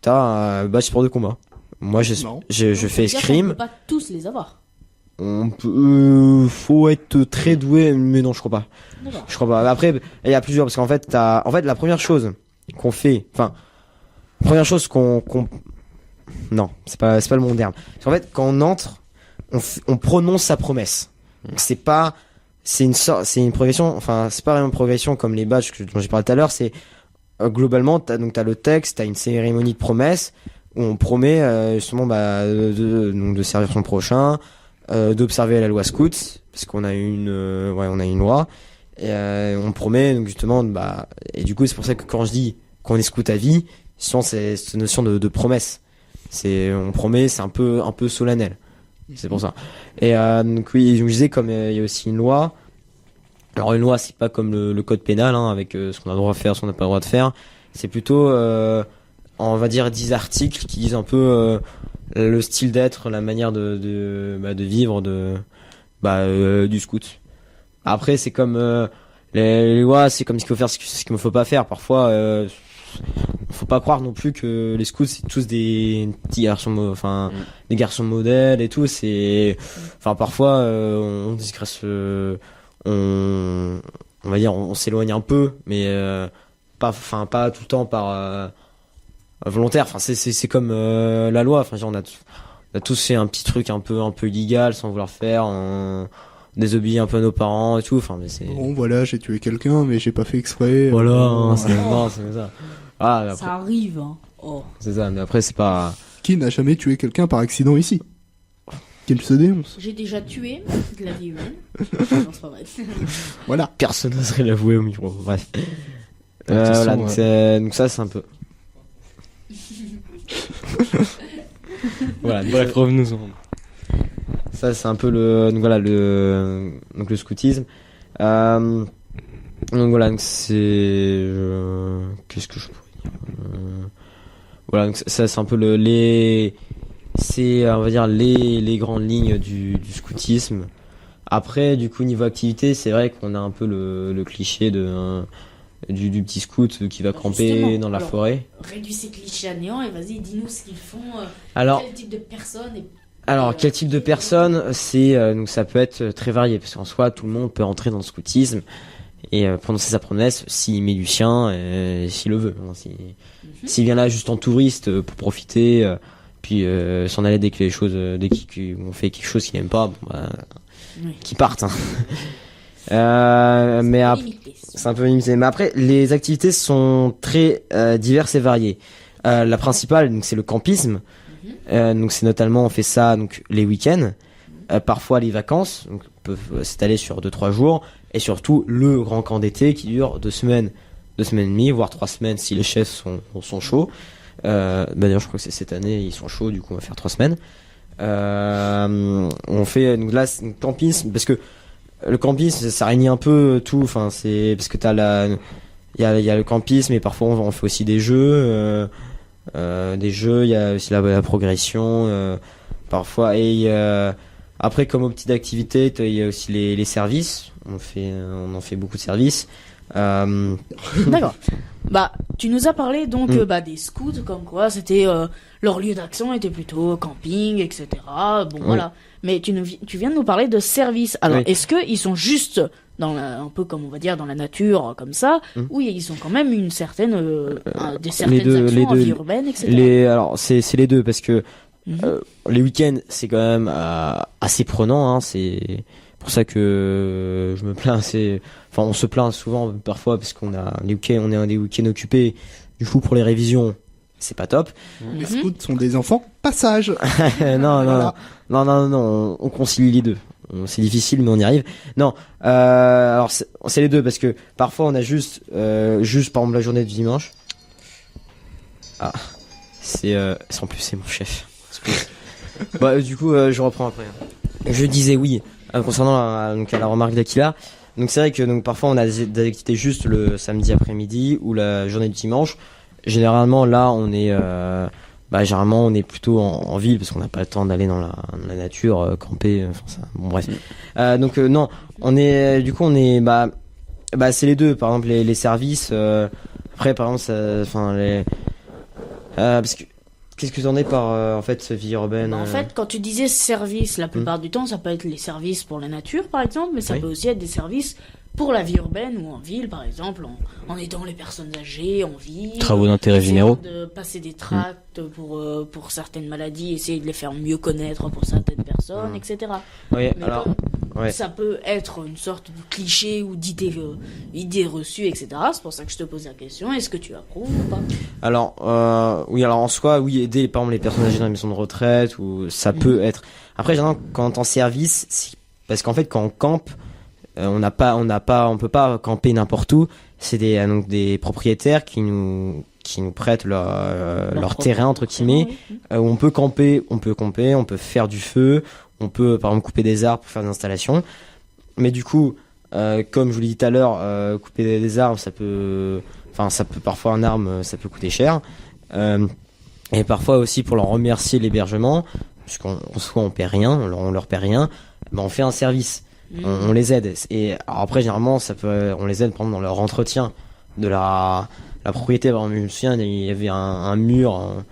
[SPEAKER 3] t'as un badge sport de combat. Moi je fais escrime.
[SPEAKER 2] On peut pas tous les avoir.
[SPEAKER 3] On peut, faut être très doué, mais non, je crois pas.
[SPEAKER 2] D'accord.
[SPEAKER 3] Je crois pas. Après, il y a plusieurs, parce qu'en fait, la première chose qu'on fait, non, c'est pas le bon terme. Parce qu'en fait, quand on entre, on prononce sa promesse. Donc c'est une progression, c'est pas vraiment une progression comme les badges dont j'ai parlé tout à l'heure, c'est, globalement, t'as le texte, t'as une cérémonie de promesse, où on promet, justement, de servir son prochain, d'observer la loi scout parce qu'on a une loi et on promet donc justement et du coup c'est pour ça que quand je dis qu'on est scout à vie, souvent c'est cette notion de promesse. on promet, c'est un peu solennel. C'est pour ça. Et donc oui, je me disais comme il y a aussi une loi. Alors une loi, c'est pas comme le code pénal, hein, avec ce qu'on a le droit de faire, ce qu'on n'a pas le droit de faire. C'est plutôt, on va dire 10 articles qui disent un peu le style d'être, la manière de vivre du scout. Après, c'est comme les lois, c'est comme ce qu'il faut faire, ce qu'il ne faut pas faire. Parfois, faut pas croire non plus que les scouts c'est tous des petits garçons, des garçons modèles et tout. Parfois, on disgresse, on va dire, on s'éloigne un peu, mais pas tout le temps par volontaire. C'est comme la loi. On a tous fait un petit truc un peu illégal sans vouloir faire. On désobéit un peu à nos parents et tout.
[SPEAKER 1] Bon, voilà, j'ai tué quelqu'un, mais j'ai pas fait exprès.
[SPEAKER 3] Voilà, c'est comme ça. Après,
[SPEAKER 2] ça arrive, hein. Oh.
[SPEAKER 3] C'est ça, mais après, c'est pas...
[SPEAKER 1] Qui n'a jamais tué quelqu'un par accident ici? Qu'il se dénonce.
[SPEAKER 2] J'ai déjà tué de la vie humaine. Non, c'est pas vrai.
[SPEAKER 1] Voilà.
[SPEAKER 3] Personne n'oserait l'avouer au micro. Bref.
[SPEAKER 1] Voilà,
[SPEAKER 3] donc ça, c'est un peu... Voilà, bref, revenons-en. Ça, c'est un peu le scoutisme. Donc voilà, donc c'est... Qu'est-ce que je pourrais dire voilà, donc ça, c'est un peu on va dire, les grandes lignes du scoutisme. Après, du coup, niveau activité, c'est vrai qu'on a un peu le cliché du petit scout qui va camper dans la forêt.
[SPEAKER 2] Réduis ces clichés à néant et vas-y, dis-nous ce qu'ils font. Quel type de personnes
[SPEAKER 3] quel type de personnes, donc ça peut être très varié, parce qu'en soi, tout le monde peut entrer dans le scoutisme et prendre ses promesses s'il met du sien, s'il le veut. S'il vient là juste en touriste pour profiter, puis s'en aller dès qu'on fait quelque chose qu'il n'aime pas, qu'il parte. Mais c'est un peu limité. Mais après, les activités sont très diverses et variées. La principale, donc, c'est le campisme. Donc c'est notamment, on fait ça donc les week-ends, parfois les vacances, donc peuvent s'étaler sur 2-3 jours, et surtout le grand camp d'été qui dure 2 semaines et demie, voire 3 semaines si les chefs sont chauds. D'ailleurs je crois que c'est cette année, ils sont chauds, du coup on va faire 3 semaines. On fait donc là c'est campisme, parce que le campisme ça réunit un peu tout, c'est parce que il y a le campisme, et parfois on fait aussi des jeux, il y a aussi la progression, parfois, et après comme aux petites activités il y a aussi les services. On en fait beaucoup de services.
[SPEAKER 2] D'accord. Tu nous as parlé donc des scouts, comme quoi c'était leur lieu d'action était plutôt camping, etc. Voilà. Mais tu viens de nous parler de services. Alors est-ce que ils sont juste un peu comme on va dire dans la nature comme ça, ou ils ont quand même une certaine certaines actions en vie urbaine, etc.
[SPEAKER 3] Alors c'est les deux, parce que les week-ends c'est quand même assez prenant, hein. C'est pour ça que je me plains. On se plaint souvent parfois parce qu'on a des week-ends occupés. Du coup, pour les révisions, c'est pas top.
[SPEAKER 1] Les scouts sont des enfants passage.
[SPEAKER 3] Non, on concilie les deux. C'est difficile, mais on y arrive. Non, alors c'est les deux, parce que parfois on a juste par exemple la journée du dimanche. En plus c'est mon chef. Du coup je reprends après. Je disais oui concernant la remarque d'Akila. Donc c'est vrai que parfois on a des activités juste le samedi après-midi ou la journée du dimanche. Généralement là on est généralement on est plutôt en ville, parce qu'on n'a pas le temps d'aller dans la nature, camper, bref. Non, on est c'est les deux. Par exemple les services, après par exemple parce que qu'est-ce que tu en es par en fait vie urbaine?
[SPEAKER 2] En fait, quand tu disais service, la plupart du temps ça peut être les services pour la nature par exemple, mais ça peut aussi être des services pour la vie urbaine ou en ville, par exemple, en aidant les personnes âgées en ville.
[SPEAKER 5] Travaux d'intérêt généraux.
[SPEAKER 2] De passer des tracts pour certaines maladies, essayer de les faire mieux connaître pour certaines personnes, etc.
[SPEAKER 3] Oui,
[SPEAKER 2] mais
[SPEAKER 3] alors,
[SPEAKER 2] ça peut être une sorte de cliché ou d'idée reçue, etc. C'est pour ça que je te pose la question. Est-ce que tu approuves ou pas?
[SPEAKER 3] Alors, alors en soi, aider par exemple les personnes âgées dans les maisons de retraite, ou ça peut être. Après, généralement, quand on est en service, parce qu'en fait, quand on campe, on peut pas camper n'importe où. C'est des propriétaires qui nous qui nous prêtent leur
[SPEAKER 2] propre
[SPEAKER 3] terrain entre guillemets,
[SPEAKER 2] oui.
[SPEAKER 3] où on peut camper, on peut faire du feu, on peut par exemple couper des arbres pour faire des installations. Mais du coup, comme je vous l'ai dit tout à l'heure, couper des arbres, ça peut parfois un arbre, ça peut coûter cher. Et parfois aussi pour leur remercier l'hébergement, puisqu'on soit on paie rien, on leur paie rien, ben on fait un service, on les aide. Et alors après généralement on les aide par exemple dans leur entretien de la propriété. Par exemple, je me souviens, il y avait un mur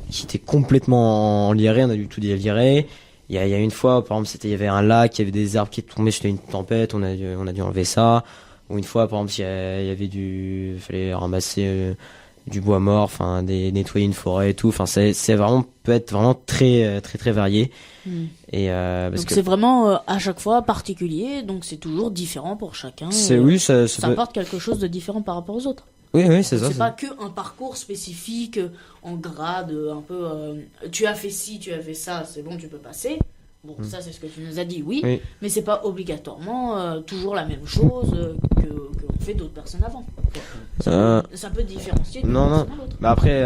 [SPEAKER 3] qui était complètement enlieré, on a dû tout délirer. Il y a une fois, par exemple, il y avait un lac, il y avait des arbres qui tombaient, c'était une tempête, on a dû enlever ça. Ou une fois, par exemple, il y avait fallait ramasser du bois mort, enfin, nettoyer une forêt et tout. Enfin, peut être vraiment très, très, très varié. Et parce
[SPEAKER 2] Donc
[SPEAKER 3] que
[SPEAKER 2] c'est vraiment à chaque fois particulier, donc c'est toujours différent pour chacun.
[SPEAKER 3] oui, ça
[SPEAKER 2] apporte quelque chose de différent par rapport aux autres.
[SPEAKER 3] Oui, c'est ça.
[SPEAKER 2] C'est pas que un parcours spécifique en grade, un peu. Tu as fait ci, tu as fait ça, c'est bon, tu peux passer. Bon, ça c'est ce que tu nous as dit, oui. Mais c'est pas obligatoirement toujours la même chose que ont fait d'autres personnes avant. Ça peut différencier d'une personne à l'autre.
[SPEAKER 3] Mais après,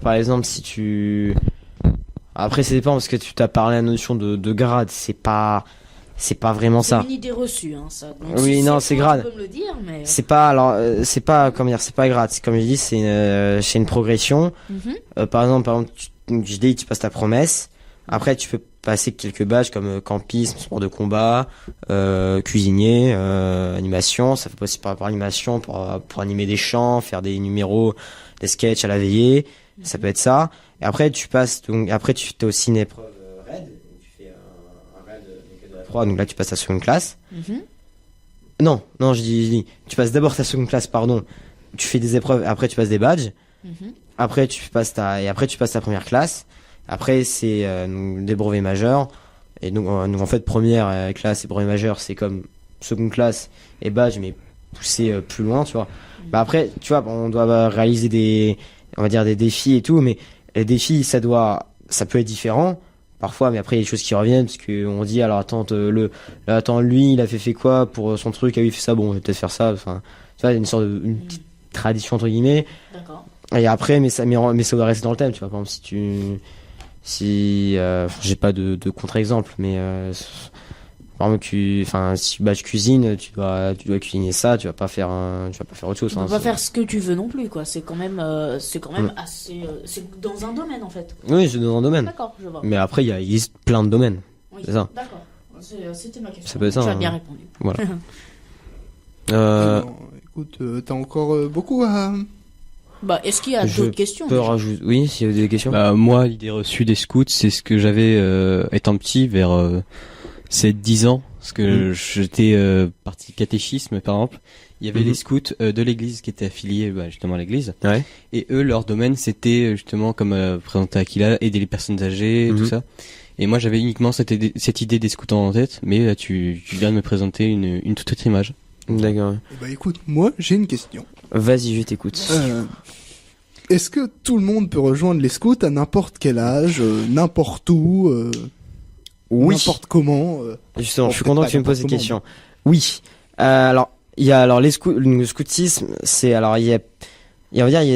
[SPEAKER 3] par exemple, après, ça dépend parce que tu t'as parlé à la notion de grade, c'est pas vraiment ça.
[SPEAKER 2] C'est une idée reçue, hein, ça. Donc,
[SPEAKER 3] oui, non, c'est grade.
[SPEAKER 2] Tu peux me le dire, mais...
[SPEAKER 3] C'est pas grade. C'est comme je dis, c'est une progression. Par exemple, tu passes ta promesse. Après, tu peux passer quelques badges comme campisme, sport de combat, cuisinier, animation. Ça fait aussi par rapport à l'animation pour animer des chants, faire des numéros, des sketchs à la veillée. Ça peut être ça. Et après, tu fais aussi une épreuve raid. Tu fais un raid de la 3. Donc là, tu passes ta seconde classe. Non, je dis, tu passes d'abord ta seconde classe, pardon. Tu fais des épreuves, après tu passes des badges. Après tu passes ta première classe. Après c'est des brevets majeurs. Et donc en fait première classe et brevet majeur, c'est comme seconde classe et badge, mais poussé plus loin, tu vois. Bah après, tu vois, on doit réaliser des défis et tout, mais les défis ça peut être différent parfois, mais après il y a des choses qui reviennent parce que on dit alors attends, lui il a fait quoi pour son truc, ah oui il fait ça, bon je vais peut-être faire ça, enfin tu vois, il y a une petite tradition entre guillemets.
[SPEAKER 2] D'accord.
[SPEAKER 3] Et après mais ça doit rester dans le thème, tu vois. Par exemple j'ai pas de contre-exemple, mais par exemple si je cuisine, tu dois cuisiner ça, tu vas pas faire autre chose.
[SPEAKER 2] Tu peux pas faire ce que tu veux non plus, quoi. C'est quand même assez, c'est dans un domaine en fait.
[SPEAKER 3] Oui, c'est dans un domaine.
[SPEAKER 2] D'accord, je vois.
[SPEAKER 3] Mais après il existe plein de domaines.
[SPEAKER 2] Oui,
[SPEAKER 3] c'est ça.
[SPEAKER 2] D'accord. C'était ma question.
[SPEAKER 3] Ça peut être ça,
[SPEAKER 2] Tu as bien répondu.
[SPEAKER 3] Voilà.
[SPEAKER 1] Bon, écoute, t'as encore beaucoup à...
[SPEAKER 2] Bah, est-ce qu'il y a d'autres questions?
[SPEAKER 3] Je peux rajouter. Oui, s'il y a des questions.
[SPEAKER 5] Bah, moi, l'idée reçue des scouts, c'est ce que j'avais étant petit, vers 7-10 ans, parce que j'étais parti catéchisme, par exemple. Il y avait les scouts de l'église qui étaient affiliés justement à l'église.
[SPEAKER 3] Ouais.
[SPEAKER 5] Et eux, leur domaine, c'était justement, comme présenté Aquila, aider les personnes âgées, tout ça. Et moi, j'avais uniquement cette idée des scouts en tête, mais là, tu viens de me présenter une toute autre image.
[SPEAKER 3] D'accord.
[SPEAKER 1] Bah écoute, moi j'ai une question.
[SPEAKER 3] Vas-y, je t'écoute.
[SPEAKER 1] Est-ce que tout le monde peut rejoindre les scouts à n'importe quel âge, n'importe où, n'importe comment
[SPEAKER 3] Justement,
[SPEAKER 1] bon,
[SPEAKER 3] je suis content que tu me poses cette question. Oui. Alors, il y a le scoutisme, c'est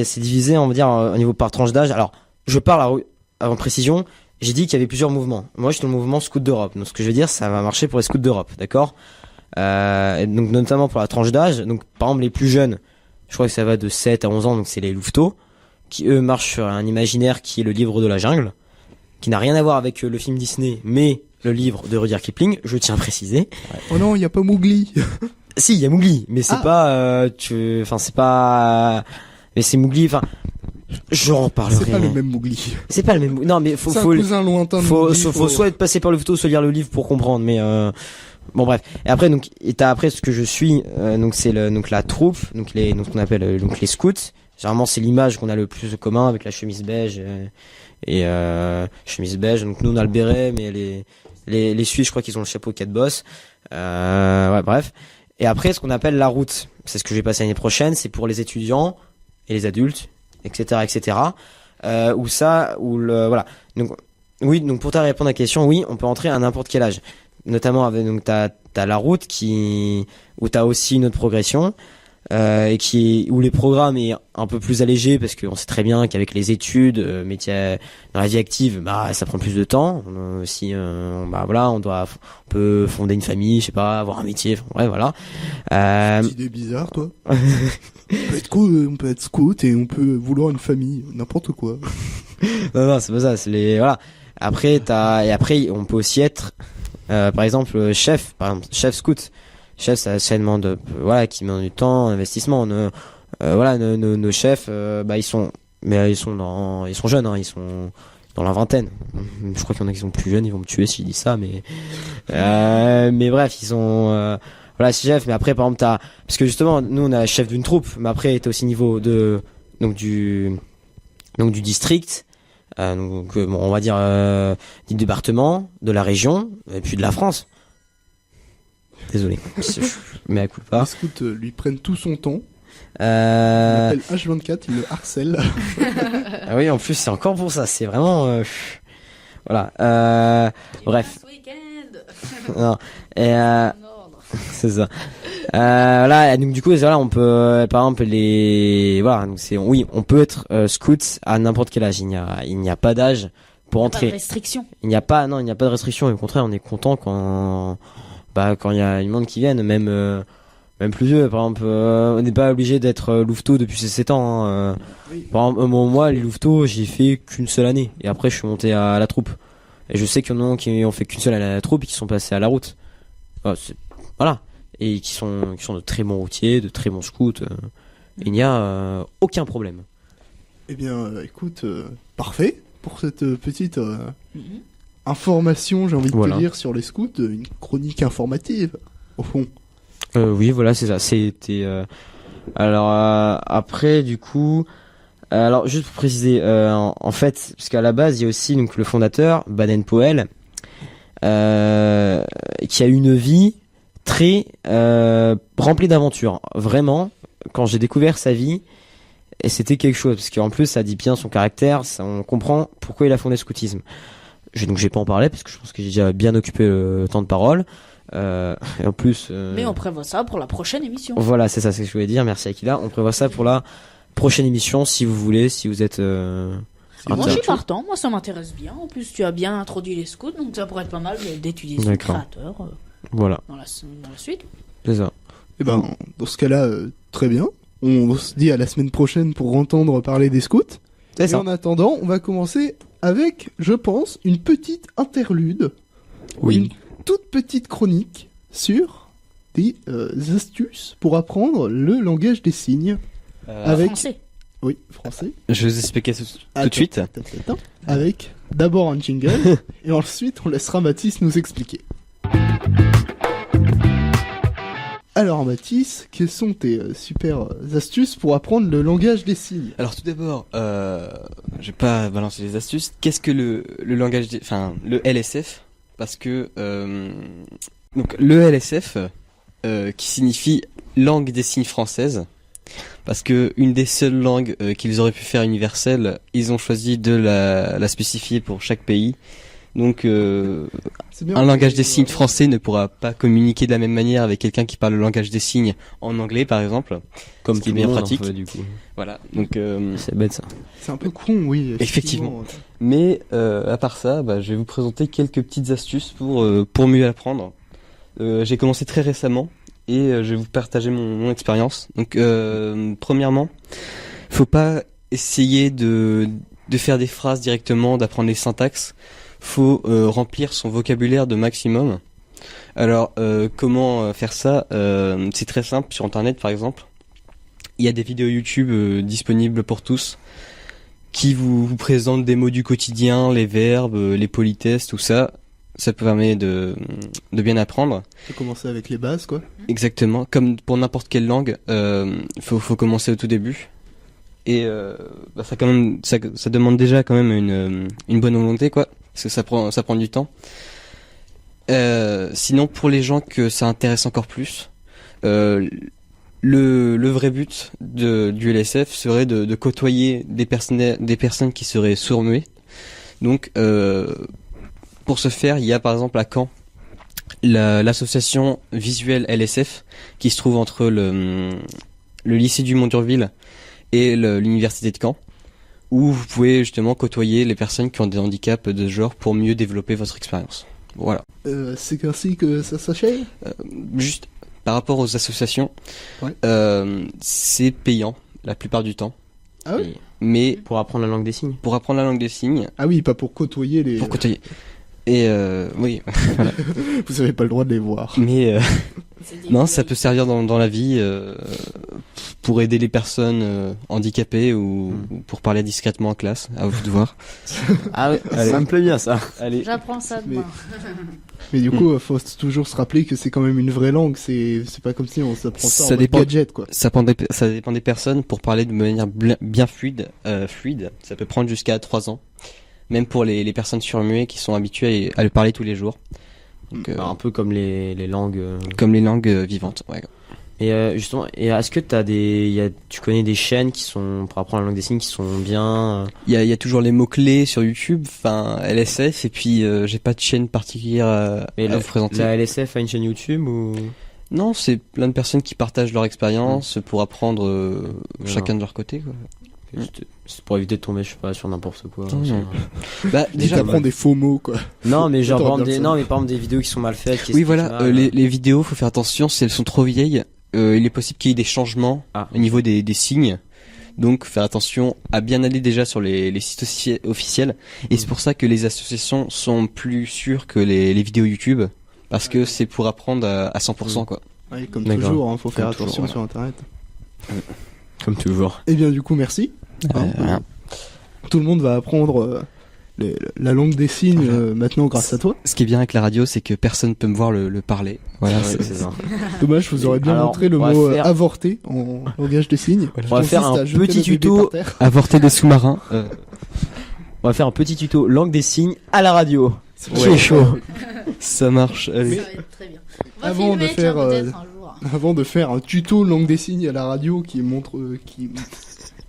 [SPEAKER 3] c'est divisé, on va dire au niveau par tranche d'âge. Alors, je parle en précision. J'ai dit qu'il y avait plusieurs mouvements. Moi, je suis dans le mouvement Scout d'Europe. Donc, ce que je veux dire, ça va marcher pour les Scouts d'Europe, d'accord? Donc, notamment pour la tranche d'âge. Donc, par exemple, les plus jeunes, je crois que ça va de 7 à 11 ans, donc c'est les louveteaux, qui eux marchent sur un imaginaire qui est le livre de la jungle, qui n'a rien à voir avec le film Disney, mais le livre de Rudyard Kipling, je tiens à préciser.
[SPEAKER 1] Oh non, il y a pas Mowgli.
[SPEAKER 3] Si, il y a Mowgli, mais c'est mais c'est Mowgli, j'en parlerai.
[SPEAKER 1] C'est pas le même Mowgli.
[SPEAKER 3] C'est pas le même. Non, mais
[SPEAKER 1] c'est un cousin lointain de
[SPEAKER 3] faut
[SPEAKER 1] Mowgli,
[SPEAKER 3] soit être passé par le photo, soit lire le livre pour comprendre, mais bon bref. Et après après ce que je suis, donc c'est la troupe, donc ce qu'on appelle les scouts. Généralement c'est l'image qu'on a le plus commun avec la chemise beige et chemise beige. Donc nous on a le béret, mais les Suisses je crois qu'ils ont le chapeau 4 bosses. Ouais, bref. Et après ce qu'on appelle la route, c'est ce que je vais passer l'année prochaine, c'est pour les étudiants et les adultes, etc. Voilà. Donc oui, donc pour te répondre à la question, oui, on peut entrer à n'importe quel âge. Notamment avec, donc t'as la route où t'as aussi une autre progression. où les programmes est un peu plus allégé parce qu'on sait très bien qu'avec les études, métier dans la vie active, bah ça prend plus de temps. Aussi, bah voilà, on peut fonder une famille, je sais pas, avoir un métier, ouais voilà.
[SPEAKER 1] C'est une idée bizarre, toi. On peut être scout et on peut vouloir une famille, n'importe quoi.
[SPEAKER 3] Non, c'est pas ça, c'est voilà. Après on peut aussi être par exemple chef scout. Chef, ça demande qui demande du temps, investissement. Nos chefs, ils sont jeunes, hein, ils sont dans la vingtaine. Je crois qu'il y en a qui sont plus jeunes, ils vont me tuer si je dis ça, mais bref, ils sont chefs. Mais après, par exemple, parce que justement, nous on a chef d'une troupe, mais après t'es aussi niveau du district. On va dire du département, de la région, et puis de la France. Désolé, mais à coup pas.
[SPEAKER 1] Les scouts lui prennent tout son temps. Il
[SPEAKER 3] Euh...
[SPEAKER 1] l'appelle H24, il le harcèle.
[SPEAKER 3] Ah oui, en plus c'est encore pour ça, c'est vraiment voilà. Bref. Non. Et c'est ça. Voilà, donc du coup voilà, on peut par exemple on peut être scout à n'importe quel âge. Il n'y a pas d'âge pour entrer.
[SPEAKER 2] Pas de restriction.
[SPEAKER 3] Il n'y a pas de restriction. Au contraire, on est content quand il y a une monde qui viennent, même plus vieux. Par exemple, on n'est pas obligé d'être louveteau depuis ses 7 ans. Hein.
[SPEAKER 1] Oui.
[SPEAKER 3] Par exemple, moi, les louveteaux, j'ai fait qu'une seule année. Et après, je suis monté à la troupe. Et je sais qu'il y en a qui ont fait qu'une seule année à la troupe et qui sont passés à la route. Voilà. Et qui sont de très bons routiers, de très bons scouts. Il n'y a aucun problème.
[SPEAKER 1] Eh bien, écoute, parfait pour cette petite information, j'ai envie de te dire, sur les scouts, une chronique informative, au fond.
[SPEAKER 3] Oui, voilà, c'est ça. C'était. Après, du coup, alors juste pour préciser, en fait, parce qu'à la base, il y a aussi donc le fondateur Baden-Powell, qui a eu une vie très remplie d'aventures. Vraiment, quand j'ai découvert sa vie, et c'était quelque chose, parce qu'en plus, ça dit bien son caractère. On comprend pourquoi il a fondé le scoutisme. Donc, j'ai pas en parler parce que je pense que j'ai déjà bien occupé le temps de parole. Et en plus,
[SPEAKER 2] mais on prévoit ça pour la prochaine émission.
[SPEAKER 3] Voilà, c'est ça, c'est ce que je voulais dire. Merci Akila. On prévoit ça pour la prochaine émission, si vous voulez, si vous êtes.
[SPEAKER 2] Moi, je suis partant. Moi, ça m'intéresse bien. En plus, tu as bien introduit les scouts, donc ça pourrait être pas mal d'étudier ce créateur.
[SPEAKER 3] Voilà.
[SPEAKER 2] Dans la suite.
[SPEAKER 3] C'est ça.
[SPEAKER 1] Eh ben, dans ce cas-là, très bien. On se dit à la semaine prochaine pour entendre parler des scouts.
[SPEAKER 3] C'est ça.
[SPEAKER 1] En attendant, on va commencer avec, je pense, une petite interlude.
[SPEAKER 3] Oui.
[SPEAKER 1] Une toute petite chronique sur des astuces pour apprendre le langage des signes. Avec...
[SPEAKER 2] Français.
[SPEAKER 1] Oui, français.
[SPEAKER 5] Je vais vous expliquer tout de suite.
[SPEAKER 1] Attends. Avec d'abord un jingle et ensuite on laissera Mathis nous expliquer. Alors Mathis, quelles sont tes super astuces pour apprendre le langage des signes?
[SPEAKER 5] Alors tout d'abord, je vais pas balancer les astuces. Qu'est-ce que le langage le LSF? Parce que donc le LSF qui signifie langue des signes française, parce que une des seules langues qu'ils auraient pu faire universelle, ils ont choisi de la spécifier pour chaque pays. Donc un langage des signes français ne pourra pas communiquer de la même manière avec quelqu'un qui parle le langage des signes en anglais par exemple, comme qui est bien pratique.
[SPEAKER 3] Du coup.
[SPEAKER 5] Voilà. Donc
[SPEAKER 3] c'est bête ça.
[SPEAKER 1] C'est un peu con, oui.
[SPEAKER 5] Effectivement. Mais à part ça, je vais vous présenter quelques petites astuces pour mieux apprendre. J'ai commencé très récemment et je vais vous partager mon expérience. Donc premièrement, faut pas essayer de faire des phrases directement, d'apprendre les syntaxes. Faut remplir son vocabulaire de maximum. Alors comment faire ça? C'est très simple. Sur internet par exemple, il y a des vidéos YouTube disponibles pour tous qui vous présentent des mots du quotidien, les verbes, les politesses, tout ça. Ça peut permettre de bien apprendre.
[SPEAKER 1] Faut commencer avec les bases, quoi.
[SPEAKER 5] Exactement. Comme pour n'importe quelle langue, faut commencer au tout début. Et ça demande déjà quand même une bonne volonté, quoi. Parce que ça prend du temps. Sinon, pour les gens que ça intéresse encore plus, le vrai but du LSF serait de côtoyer des personnes qui seraient sourds-muets. Donc, pour ce faire, il y a par exemple à Caen l'association visuelle LSF qui se trouve entre le lycée du Mont-Durville et l'université de Caen, où vous pouvez justement côtoyer les personnes qui ont des handicaps de ce genre pour mieux développer votre expérience. Voilà.
[SPEAKER 1] C'est ainsi que ça s'achève.
[SPEAKER 5] Juste par rapport aux associations,
[SPEAKER 1] Ouais.
[SPEAKER 5] c'est payant la plupart du temps.
[SPEAKER 1] Ah oui.
[SPEAKER 5] Mais
[SPEAKER 3] Pour apprendre la langue des signes.
[SPEAKER 5] pour apprendre la langue des signes,
[SPEAKER 1] Ah oui, pas pour côtoyer les.
[SPEAKER 5] pour côtoyer. Et oui,
[SPEAKER 1] Vous avez pas le droit de les voir.
[SPEAKER 5] mais
[SPEAKER 2] C'est des
[SPEAKER 5] non,
[SPEAKER 2] vieilles.
[SPEAKER 5] ça peut servir dans la vie pour aider les personnes handicapées ou pour parler discrètement en classe. À vous de voir.
[SPEAKER 3] Ah oui, ça me plaît bien ça.
[SPEAKER 5] Allez.
[SPEAKER 2] J'apprends ça demain.
[SPEAKER 1] Mais du coup, faut toujours se rappeler que c'est quand même une vraie langue. C'est pas comme si on s'apprend ça,
[SPEAKER 5] Ça
[SPEAKER 1] en mode
[SPEAKER 5] dépend.
[SPEAKER 1] gadget, quoi.
[SPEAKER 5] Ça dépend des personnes. Pour parler de manière bien fluide, ça peut prendre jusqu'à 3 ans. Même pour les personnes surmuées qui sont habituées à le parler tous les jours. Donc,
[SPEAKER 3] Un peu comme les langues.
[SPEAKER 5] comme les langues vivantes. Ouais.
[SPEAKER 3] Et justement, est-ce que tu connais des chaînes qui sont pour apprendre la langue des signes qui sont bien
[SPEAKER 5] Il y a toujours les mots-clés sur YouTube, enfin LSF, et puis j'ai pas de chaîne particulière à vous présenter.
[SPEAKER 3] La LSF a une chaîne YouTube ou
[SPEAKER 5] Non, c'est plein de personnes qui partagent leur expérience pour apprendre
[SPEAKER 3] Voilà.
[SPEAKER 5] chacun de leur côté, quoi.
[SPEAKER 3] c'est pour éviter de tomber, je sais pas, sur n'importe quoi.
[SPEAKER 5] Non,
[SPEAKER 3] sur-
[SPEAKER 5] non. Bah,
[SPEAKER 1] Déjà,
[SPEAKER 5] déjà,
[SPEAKER 1] t'apprends des faux mots, quoi.
[SPEAKER 3] Non, mais genre
[SPEAKER 1] T'auras
[SPEAKER 3] par exemple
[SPEAKER 1] bien
[SPEAKER 3] des
[SPEAKER 1] le
[SPEAKER 3] non, mais par exemple des vidéos qui sont mal faites. qui
[SPEAKER 5] oui,
[SPEAKER 3] expliquent
[SPEAKER 5] voilà,
[SPEAKER 3] mal,
[SPEAKER 5] les vidéos, faut faire attention, si elles sont trop vieilles, il est possible qu'il y ait des changements
[SPEAKER 3] Ah.
[SPEAKER 5] au niveau des signes. Donc, faire attention à bien aller déjà sur les sites officiels. Et c'est pour ça que les associations sont plus sûres que les vidéos YouTube. Parce que c'est pour apprendre à 100%, quoi.
[SPEAKER 1] Ouais, comme
[SPEAKER 3] D'accord.
[SPEAKER 1] toujours, hein, faut faire
[SPEAKER 5] Comme
[SPEAKER 1] attention
[SPEAKER 5] toujours,
[SPEAKER 1] sur Internet.
[SPEAKER 3] Comme toujours.
[SPEAKER 1] Et bien, du coup, merci. Hein,
[SPEAKER 5] Rien.
[SPEAKER 1] Tout le monde va apprendre la langue des signes maintenant grâce à toi.
[SPEAKER 5] Ce qui est bien avec la radio, c'est que personne peut me voir le parler. Voilà,
[SPEAKER 3] Ouais,
[SPEAKER 5] c'est
[SPEAKER 3] c'est ça.
[SPEAKER 1] Dommage, je vous aurais bien
[SPEAKER 3] Alors,
[SPEAKER 1] montré le
[SPEAKER 3] on va
[SPEAKER 1] mot
[SPEAKER 3] faire-
[SPEAKER 1] avorté en langage des signes.
[SPEAKER 3] On va faire
[SPEAKER 1] Consiste
[SPEAKER 3] un
[SPEAKER 1] à jeter
[SPEAKER 3] petit
[SPEAKER 1] le bébé
[SPEAKER 3] tuto.
[SPEAKER 1] par terre.
[SPEAKER 5] avorter des sous-marins.
[SPEAKER 3] On va faire un petit tuto langue des signes à la radio.
[SPEAKER 1] C'est
[SPEAKER 3] Qui est chaud.
[SPEAKER 5] Ça marche. Allez.
[SPEAKER 2] Ça va être très bien. On va
[SPEAKER 1] Avant
[SPEAKER 2] filmer,
[SPEAKER 1] de faire,
[SPEAKER 2] tiens, peut-être un jour.
[SPEAKER 1] Avant de faire un tuto langue des signes à la radio qui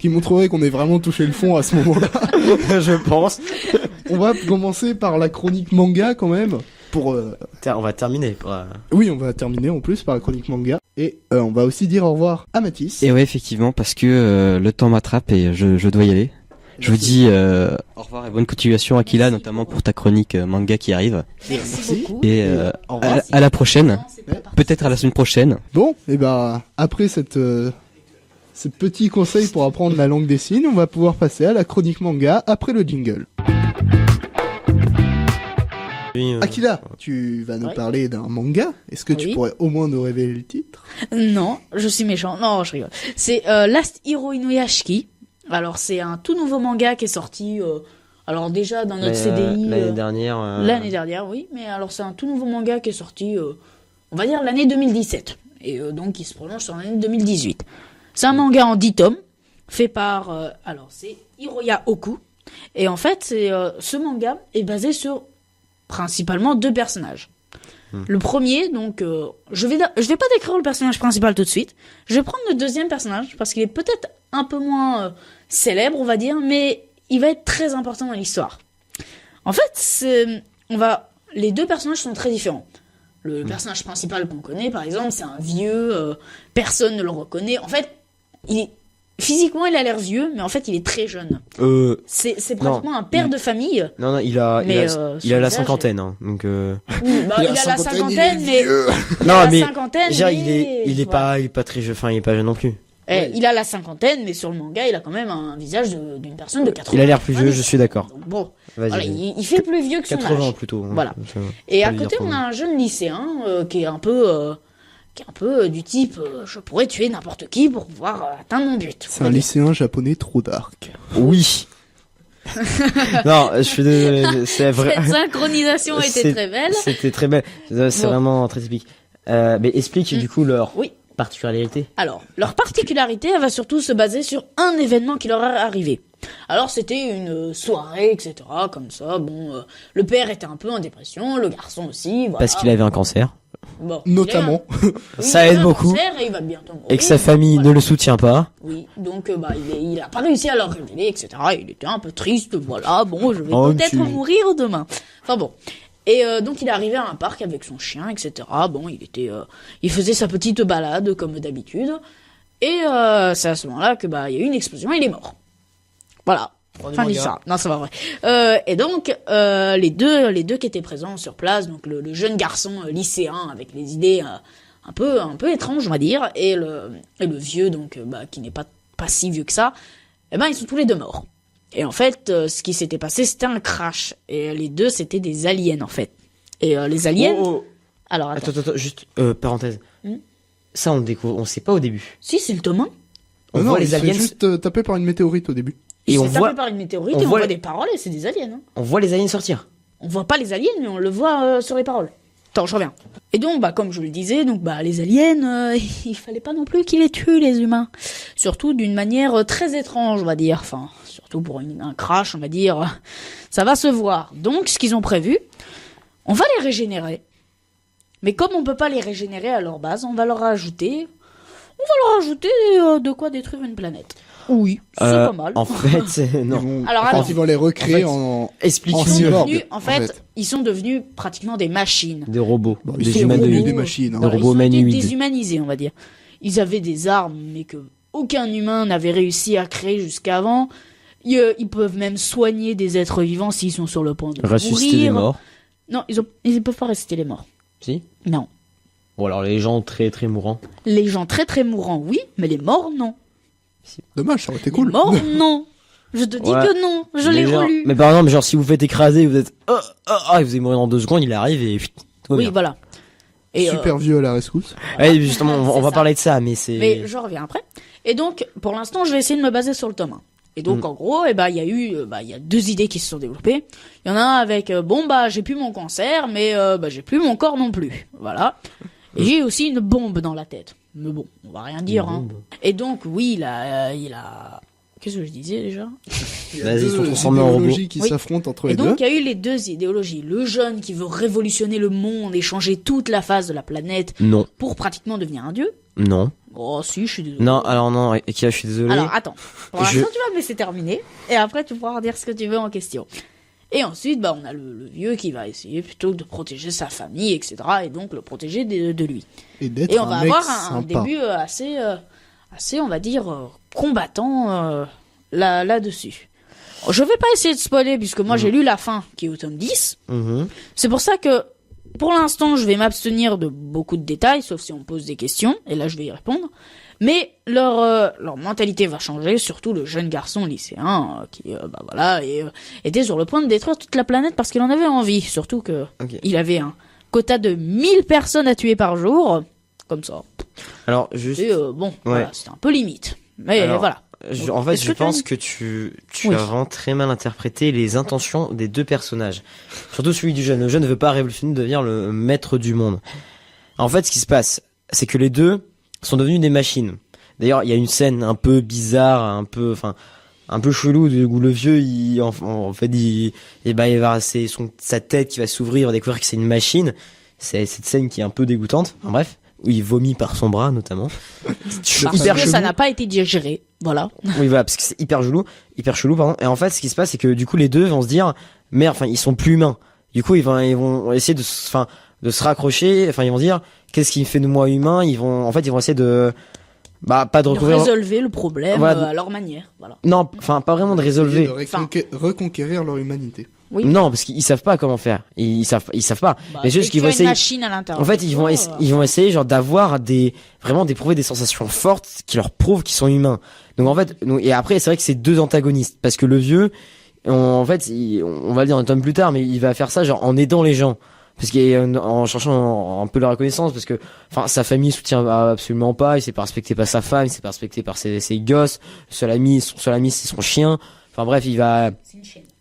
[SPEAKER 1] montrerait qu'on ait vraiment touché le fond à ce moment-là,
[SPEAKER 3] Je pense.
[SPEAKER 1] on va commencer par la chronique manga quand même. Pour
[SPEAKER 3] On va terminer.
[SPEAKER 1] oui, on va terminer en plus par la chronique manga et on va aussi dire au revoir à Mathis.
[SPEAKER 5] Et ouais, effectivement, parce que le temps m'attrape et je dois y aller. Je vous dis au revoir et bonne continuation Akila,
[SPEAKER 2] Merci
[SPEAKER 5] notamment
[SPEAKER 2] beaucoup.
[SPEAKER 5] pour ta chronique manga qui arrive.
[SPEAKER 2] Merci
[SPEAKER 1] Merci.
[SPEAKER 2] beaucoup.
[SPEAKER 5] Et
[SPEAKER 1] Au revoir.
[SPEAKER 5] à la prochaine.
[SPEAKER 2] Non, c'est pas parti.
[SPEAKER 5] Peut-être à la semaine prochaine.
[SPEAKER 1] Bon, et ben après ce petit conseil pour apprendre la langue des signes, on va pouvoir passer à la chronique manga après le jingle. Akila, tu vas nous
[SPEAKER 2] Ouais.
[SPEAKER 1] parler d'un manga. Est-ce que tu
[SPEAKER 2] Oui.
[SPEAKER 1] pourrais au moins nous révéler le titre?
[SPEAKER 2] Non, je suis méchant. Non, je rigole. C'est Last Hero Inuyashiki. Alors, c'est un tout nouveau manga qui est sorti. Alors déjà dans notre CDI
[SPEAKER 3] L'année dernière.
[SPEAKER 2] l'année dernière, oui. Mais alors c'est un tout nouveau manga qui est sorti, on va dire l'année 2017. Et donc il se prolonge sur l'année 2018. C'est un manga en 10 tomes, fait par alors c'est Hiroya Oku. Et en fait, ce manga est basé sur principalement 2 personnages. Le premier, donc, je vais pas décrire le personnage principal tout de suite. Je vais prendre le deuxième personnage parce qu'il est peut-être un peu moins célèbre, on va dire, mais il va être très important dans l'histoire. En fait, les 2 personnages sont très différents. Le personnage principal qu'on connaît, par exemple, c'est un vieux, personne ne le reconnaît. En fait, physiquement, il a l'air vieux, mais en fait, il est très jeune. C'est pratiquement un père de famille.
[SPEAKER 3] Non, il a
[SPEAKER 2] Mais,
[SPEAKER 3] la
[SPEAKER 2] son
[SPEAKER 3] cinquantaine,
[SPEAKER 2] visage
[SPEAKER 3] hein. Donc.
[SPEAKER 2] Oui, bah, il a la cinquantaine, mais il a
[SPEAKER 3] Non,
[SPEAKER 2] la
[SPEAKER 3] mais
[SPEAKER 2] cinquantaine,
[SPEAKER 3] Déjà,
[SPEAKER 2] mais
[SPEAKER 3] il est
[SPEAKER 2] voilà.
[SPEAKER 3] pas très jeune, enfin, il est pas jeune non plus.
[SPEAKER 2] Il a la cinquantaine, mais sur le manga, il a quand même un visage d'une personne de 80.
[SPEAKER 3] Il a l'air plus vieux,
[SPEAKER 2] 90.
[SPEAKER 3] je suis d'accord.
[SPEAKER 2] Donc bon,
[SPEAKER 3] Vas-y.
[SPEAKER 2] voilà, il fait plus vieux que son
[SPEAKER 3] 80
[SPEAKER 2] âge.
[SPEAKER 3] plutôt. hein.
[SPEAKER 2] Voilà.
[SPEAKER 3] Donc,
[SPEAKER 2] Et
[SPEAKER 3] Faut
[SPEAKER 2] à
[SPEAKER 3] le
[SPEAKER 2] côté,
[SPEAKER 3] dire
[SPEAKER 2] on
[SPEAKER 3] pour
[SPEAKER 2] a un jeune lycéen qui est un peu du type je pourrais tuer n'importe qui pour pouvoir atteindre mon but.
[SPEAKER 1] C'est un lycéen japonais trop dark.
[SPEAKER 3] Oui. Non, je suis désolé, c'est vrai.
[SPEAKER 2] Cette synchronisation était
[SPEAKER 3] C'est-
[SPEAKER 2] très belle.
[SPEAKER 3] C'était très belle. C'est
[SPEAKER 2] Bon.
[SPEAKER 3] vraiment très typique. Mais explique du coup leur
[SPEAKER 2] Oui.
[SPEAKER 3] particularité.
[SPEAKER 2] Alors, leur particularité, elle va surtout se baser sur un événement qui leur est arrivé. Alors, c'était une soirée, etc., comme ça. Bon, le père était un peu en dépression, le garçon aussi. Voilà.
[SPEAKER 3] Parce qu'il avait un cancer.
[SPEAKER 2] Bon,
[SPEAKER 1] Notamment.
[SPEAKER 2] il
[SPEAKER 3] Ça
[SPEAKER 2] a
[SPEAKER 3] aide
[SPEAKER 2] un
[SPEAKER 3] beaucoup.
[SPEAKER 2] cancer et il va bientôt mourir.
[SPEAKER 3] Et que sa famille
[SPEAKER 2] Voilà.
[SPEAKER 3] ne le soutient pas.
[SPEAKER 2] Oui, donc il a pas réussi à leur révéler, etc. Il était un peu triste, voilà. Bon, je vais
[SPEAKER 3] Oh,
[SPEAKER 2] peut-être
[SPEAKER 3] tu-
[SPEAKER 2] mourir demain. Enfin bon. Et donc il est arrivé à un parc avec son chien, etc. Bon, il faisait sa petite balade comme d'habitude. Et c'est à ce moment-là que il y a eu une explosion, il est mort. Voilà. Fin de l'histoire. Non, c'est pas vrai. Et donc les deux qui étaient présents sur place, donc le jeune garçon lycéen avec les idées un peu étranges, on va dire, et le vieux donc qui n'est pas si vieux que ça, ils sont tous les deux morts. Et en fait, ce qui s'était passé, c'était un crash. Et les deux, c'était des aliens en fait. Et les aliens. Alors attends,
[SPEAKER 3] juste parenthèse. Ça on sait pas au début.
[SPEAKER 2] Si, c'est le tome 1.
[SPEAKER 3] On
[SPEAKER 1] non,
[SPEAKER 3] voit
[SPEAKER 1] il
[SPEAKER 3] les
[SPEAKER 1] se fait
[SPEAKER 3] aliens.
[SPEAKER 1] juste taper par une météorite au début.
[SPEAKER 2] Il
[SPEAKER 3] Et
[SPEAKER 2] se
[SPEAKER 3] on
[SPEAKER 2] fait
[SPEAKER 3] voit
[SPEAKER 2] taper par une météorite
[SPEAKER 3] on
[SPEAKER 2] et on
[SPEAKER 3] voit
[SPEAKER 2] voit
[SPEAKER 3] les-
[SPEAKER 2] des paroles et c'est des aliens. Hein.
[SPEAKER 3] On voit les aliens sortir.
[SPEAKER 2] On voit pas les aliens, mais on le voit sur les paroles. Attends, je reviens. Et donc, comme je le disais, donc les aliens, il fallait pas non plus qu'ils les tuent, les humains. Surtout d'une manière très étrange, on va dire. Enfin, surtout pour un crash, on va dire. Ça va se voir. Donc, ce qu'ils ont prévu, on va les régénérer. Mais comme on peut pas les régénérer à leur base, on va leur rajouter de quoi détruire une planète. Oui, c'est pas mal.
[SPEAKER 3] En fait, non.
[SPEAKER 2] Alors,
[SPEAKER 1] Ils vont les recréer
[SPEAKER 3] en fait,
[SPEAKER 1] en
[SPEAKER 3] Explique.
[SPEAKER 1] en
[SPEAKER 2] Ils sont
[SPEAKER 1] cyborg,
[SPEAKER 2] devenus, en fait,
[SPEAKER 1] fait.
[SPEAKER 2] ils sont devenus pratiquement des machines.
[SPEAKER 3] Des robots,
[SPEAKER 1] Bon,
[SPEAKER 3] des
[SPEAKER 1] ils sont
[SPEAKER 3] humanoïdes.
[SPEAKER 1] des machines. Hein.
[SPEAKER 3] Des
[SPEAKER 2] Voilà,
[SPEAKER 3] robots
[SPEAKER 2] ils ont été
[SPEAKER 3] humanoïdes.
[SPEAKER 2] déshumanisés, on va dire. Ils avaient des armes, mais que aucun humain n'avait réussi à créer jusqu'avant. Ils peuvent même soigner des êtres vivants s'ils sont sur le point de
[SPEAKER 3] Ressusciter
[SPEAKER 2] mourir.
[SPEAKER 3] des morts.
[SPEAKER 2] Non, ils peuvent pas ressusciter les morts.
[SPEAKER 3] Si.
[SPEAKER 2] Non.
[SPEAKER 3] Ou alors les gens très très mourants.
[SPEAKER 2] Les gens très très mourants, oui, mais les morts, non.
[SPEAKER 1] Dommage, ça aurait été
[SPEAKER 2] Les
[SPEAKER 1] cool.
[SPEAKER 2] morts, non. Je te dis
[SPEAKER 3] Ouais.
[SPEAKER 2] que non. Je l'ai
[SPEAKER 3] Mais genre-
[SPEAKER 2] relu.
[SPEAKER 3] Mais par exemple, genre si vous faites écraser, vous êtes et vous allez mourir dans 2 secondes, il arrive et tout va
[SPEAKER 2] Oui,
[SPEAKER 3] bien.
[SPEAKER 2] voilà. Et,
[SPEAKER 1] Super vieux à la rescousse.
[SPEAKER 3] Ouais, justement, on
[SPEAKER 2] C'est
[SPEAKER 3] va
[SPEAKER 2] ça.
[SPEAKER 3] parler de ça, mais c'est.
[SPEAKER 2] Mais je reviens après. Et donc, pour l'instant, je vais essayer de me baser sur le tome 1. Et donc, en gros, il y a eu, il y a 2 idées qui se sont développées. Il y en a un avec, j'ai plus mon cancer, mais j'ai plus mon corps non plus. Voilà. Et j'ai aussi une bombe dans la tête. Mais bon, on va rien dire. Hein. Et donc, oui, il a... Qu'est-ce que je disais déjà?
[SPEAKER 3] Vas-y, ils sont
[SPEAKER 1] Deux
[SPEAKER 3] transformés en robots.
[SPEAKER 1] idéologies qui
[SPEAKER 2] Oui.
[SPEAKER 1] s'affrontent entre
[SPEAKER 2] Et
[SPEAKER 1] les deux.
[SPEAKER 2] donc, il y a eu les 2 idéologies. Le jeune qui veut révolutionner le monde et changer toute la face de la planète
[SPEAKER 3] Non,
[SPEAKER 2] pour pratiquement devenir un dieu.
[SPEAKER 3] non,
[SPEAKER 2] Oh, si, je suis désolé.
[SPEAKER 3] non. Alors non, Ekia, je suis désolé.
[SPEAKER 2] Alors, attends. Pour
[SPEAKER 3] Je-
[SPEAKER 2] l'instant, tu vas me laisser terminer. Et après, tu pourras dire ce que tu veux en question. Et ensuite, on a le vieux qui va essayer plutôt de protéger sa famille, etc. Et donc, le protéger de lui.
[SPEAKER 1] Et d'être
[SPEAKER 2] Et on va
[SPEAKER 1] un mec
[SPEAKER 2] avoir un
[SPEAKER 1] sympa.
[SPEAKER 2] début assez, on va dire, combattant là-dessus. Je vais pas essayer de spoiler, puisque moi, j'ai lu la fin, qui est au tome 10.
[SPEAKER 3] Mhm.
[SPEAKER 2] C'est pour ça que, pour l'instant, je vais m'abstenir de beaucoup de détails, sauf si on me pose des questions, et là, je vais y répondre. Mais leur mentalité va changer, surtout le jeune garçon lycéen qui était sur le point de détruire toute la planète parce qu'il en avait envie. Surtout que
[SPEAKER 3] Ok.
[SPEAKER 2] il avait un quota de 1000 personnes à tuer par jour, comme ça.
[SPEAKER 3] Alors juste,
[SPEAKER 2] Et voilà, c'était un peu limite. Mais
[SPEAKER 3] Alors,
[SPEAKER 2] voilà.
[SPEAKER 3] en fait,
[SPEAKER 2] Est-ce
[SPEAKER 3] je
[SPEAKER 2] que tu as
[SPEAKER 3] pense
[SPEAKER 2] une-
[SPEAKER 3] que tu
[SPEAKER 2] Oui.
[SPEAKER 3] as vraiment très mal interprété les intentions des 2 personnages. Surtout celui du jeune. Le jeune ne veut pas révolutionner, devenir le maître du monde. En fait, ce qui se passe, c'est que les 2 sont devenus des machines. D'ailleurs, il y a une scène un peu bizarre, un peu chelou, où le vieux, il va avoir sa tête qui va s'ouvrir, il va découvrir que c'est une machine. C'est cette scène qui est un peu dégoûtante. Enfin, bref, où il vomit par son bras, notamment.
[SPEAKER 2] Parce
[SPEAKER 3] hyper
[SPEAKER 2] que
[SPEAKER 3] chelou.
[SPEAKER 2] ça n'a pas été digéré. Voilà.
[SPEAKER 3] Oui, voilà, parce que c'est hyper chelou, pardon. Et en fait, ce qui se passe, c'est que du coup, les 2 vont se dire, merde, ils sont plus humains. Du coup, ils vont essayer de se raccrocher. Enfin, ils vont se dire, qu'est-ce qui fait de moi humain? Ils vont essayer de, pas de
[SPEAKER 2] De
[SPEAKER 3] recouvrir.
[SPEAKER 2] résolver le problème
[SPEAKER 3] Voilà.
[SPEAKER 2] à leur manière. Voilà.
[SPEAKER 3] Non, pas vraiment de résolver.
[SPEAKER 1] De reconquérir leur humanité.
[SPEAKER 2] Oui.
[SPEAKER 3] Non, parce qu'ils savent pas comment faire. Ils savent pas. Mais juste qu'ils vont
[SPEAKER 2] une
[SPEAKER 3] essayer.
[SPEAKER 2] machine à l'intérieur.
[SPEAKER 3] En fait, ils vont essayer genre d'avoir d'éprouver des sensations fortes qui leur prouvent qu'ils sont humains. Donc en fait, et après c'est vrai que c'est 2 antagonistes parce que le vieux, on va le dire un tome plus tard, mais il va faire ça genre en aidant les gens. Parce qu'en cherchant un peu la reconnaissance, parce que sa famille soutient absolument pas, il s'est pas respecté par sa femme, il s'est pas respecté par ses gosses, son seul ami c'est son chien. Enfin bref,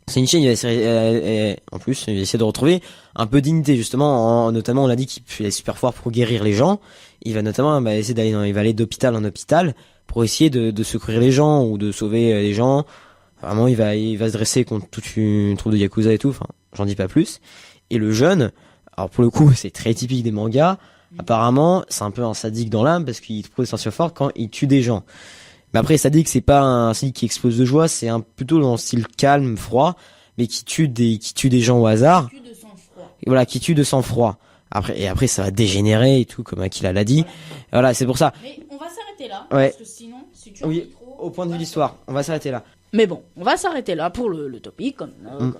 [SPEAKER 3] c'est une chaîne, il va essayer, en plus, il va essayer de retrouver un peu de dignité, justement, notamment, on a dit qu'il fait les super pouvoirs pour guérir les gens. Il va notamment, essayer il va aller d'hôpital en hôpital pour essayer de secourir les gens ou de sauver les gens. Vraiment, il va se dresser contre toute une troupe de yakuza et tout, j'en dis pas plus. Et le jeune, alors pour le coup, c'est très typique des mangas. Apparemment, c'est un peu un sadique dans l'âme parce qu'il trouve des sensations fortes quand il tue des gens. Mais après, sadique, c'est pas un sadique qui explose de joie, c'est plutôt dans le style calme, froid, mais qui tue des gens au hasard. Et voilà, qui tue de sang-froid. Après, ça va dégénérer et tout, comme Akila l'a dit. Voilà, c'est pour ça.
[SPEAKER 2] Mais on va s'arrêter s'arrêter là.
[SPEAKER 3] Ouais.
[SPEAKER 2] Parce que sinon, si tu
[SPEAKER 3] Oui,
[SPEAKER 2] dis trop,
[SPEAKER 3] au point de vue
[SPEAKER 2] on
[SPEAKER 3] de
[SPEAKER 2] va
[SPEAKER 3] l'histoire, on va s'arrêter là.
[SPEAKER 2] Mais bon, on va s'arrêter là pour le topic, comme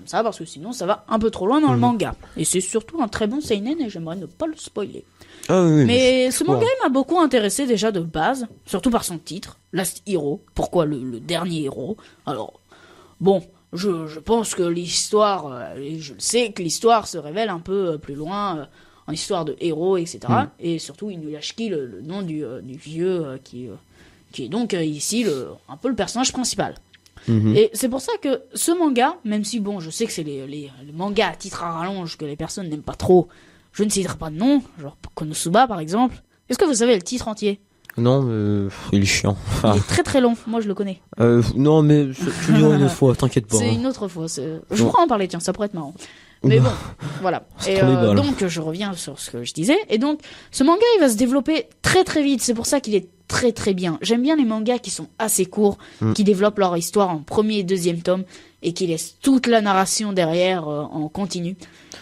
[SPEAKER 2] ça, parce que sinon ça va un peu trop loin dans le manga. Et c'est surtout un très bon seinen et j'aimerais ne pas le spoiler.
[SPEAKER 3] Ah oui,
[SPEAKER 2] Mais ce
[SPEAKER 3] bon.
[SPEAKER 2] manga il m'a beaucoup intéressé déjà de base, surtout par son titre, Last Hero. Pourquoi le dernier héros? Alors, bon, je pense que l'histoire, je le sais que l'histoire se révèle un peu plus loin en histoire de héros, etc. Et surtout Inuyashiki, le nom du vieux qui est donc ici un peu le personnage principal. Et c'est pour ça que ce manga, même si bon, je sais que c'est les mangas à titre à rallonge que les personnes n'aiment pas trop, je ne citerai pas de nom, genre Konosuba par exemple. Est-ce que vous savez le titre entier?
[SPEAKER 3] Non, il est chiant.
[SPEAKER 2] Il est très très long, moi je le connais.
[SPEAKER 3] Non, mais tu le diras une autre fois, t'inquiète pas.
[SPEAKER 2] C'est une autre fois, je pourrais en parler, tiens, ça pourrait être marrant. Mais bon, voilà. Et donc je reviens sur ce que je disais. Et donc ce manga il va se développer très très vite, c'est pour ça qu'il est très très bien. J'aime bien les mangas qui sont assez courts, qui développent leur histoire en premier et deuxième tome et qui laissent toute la narration derrière en continu.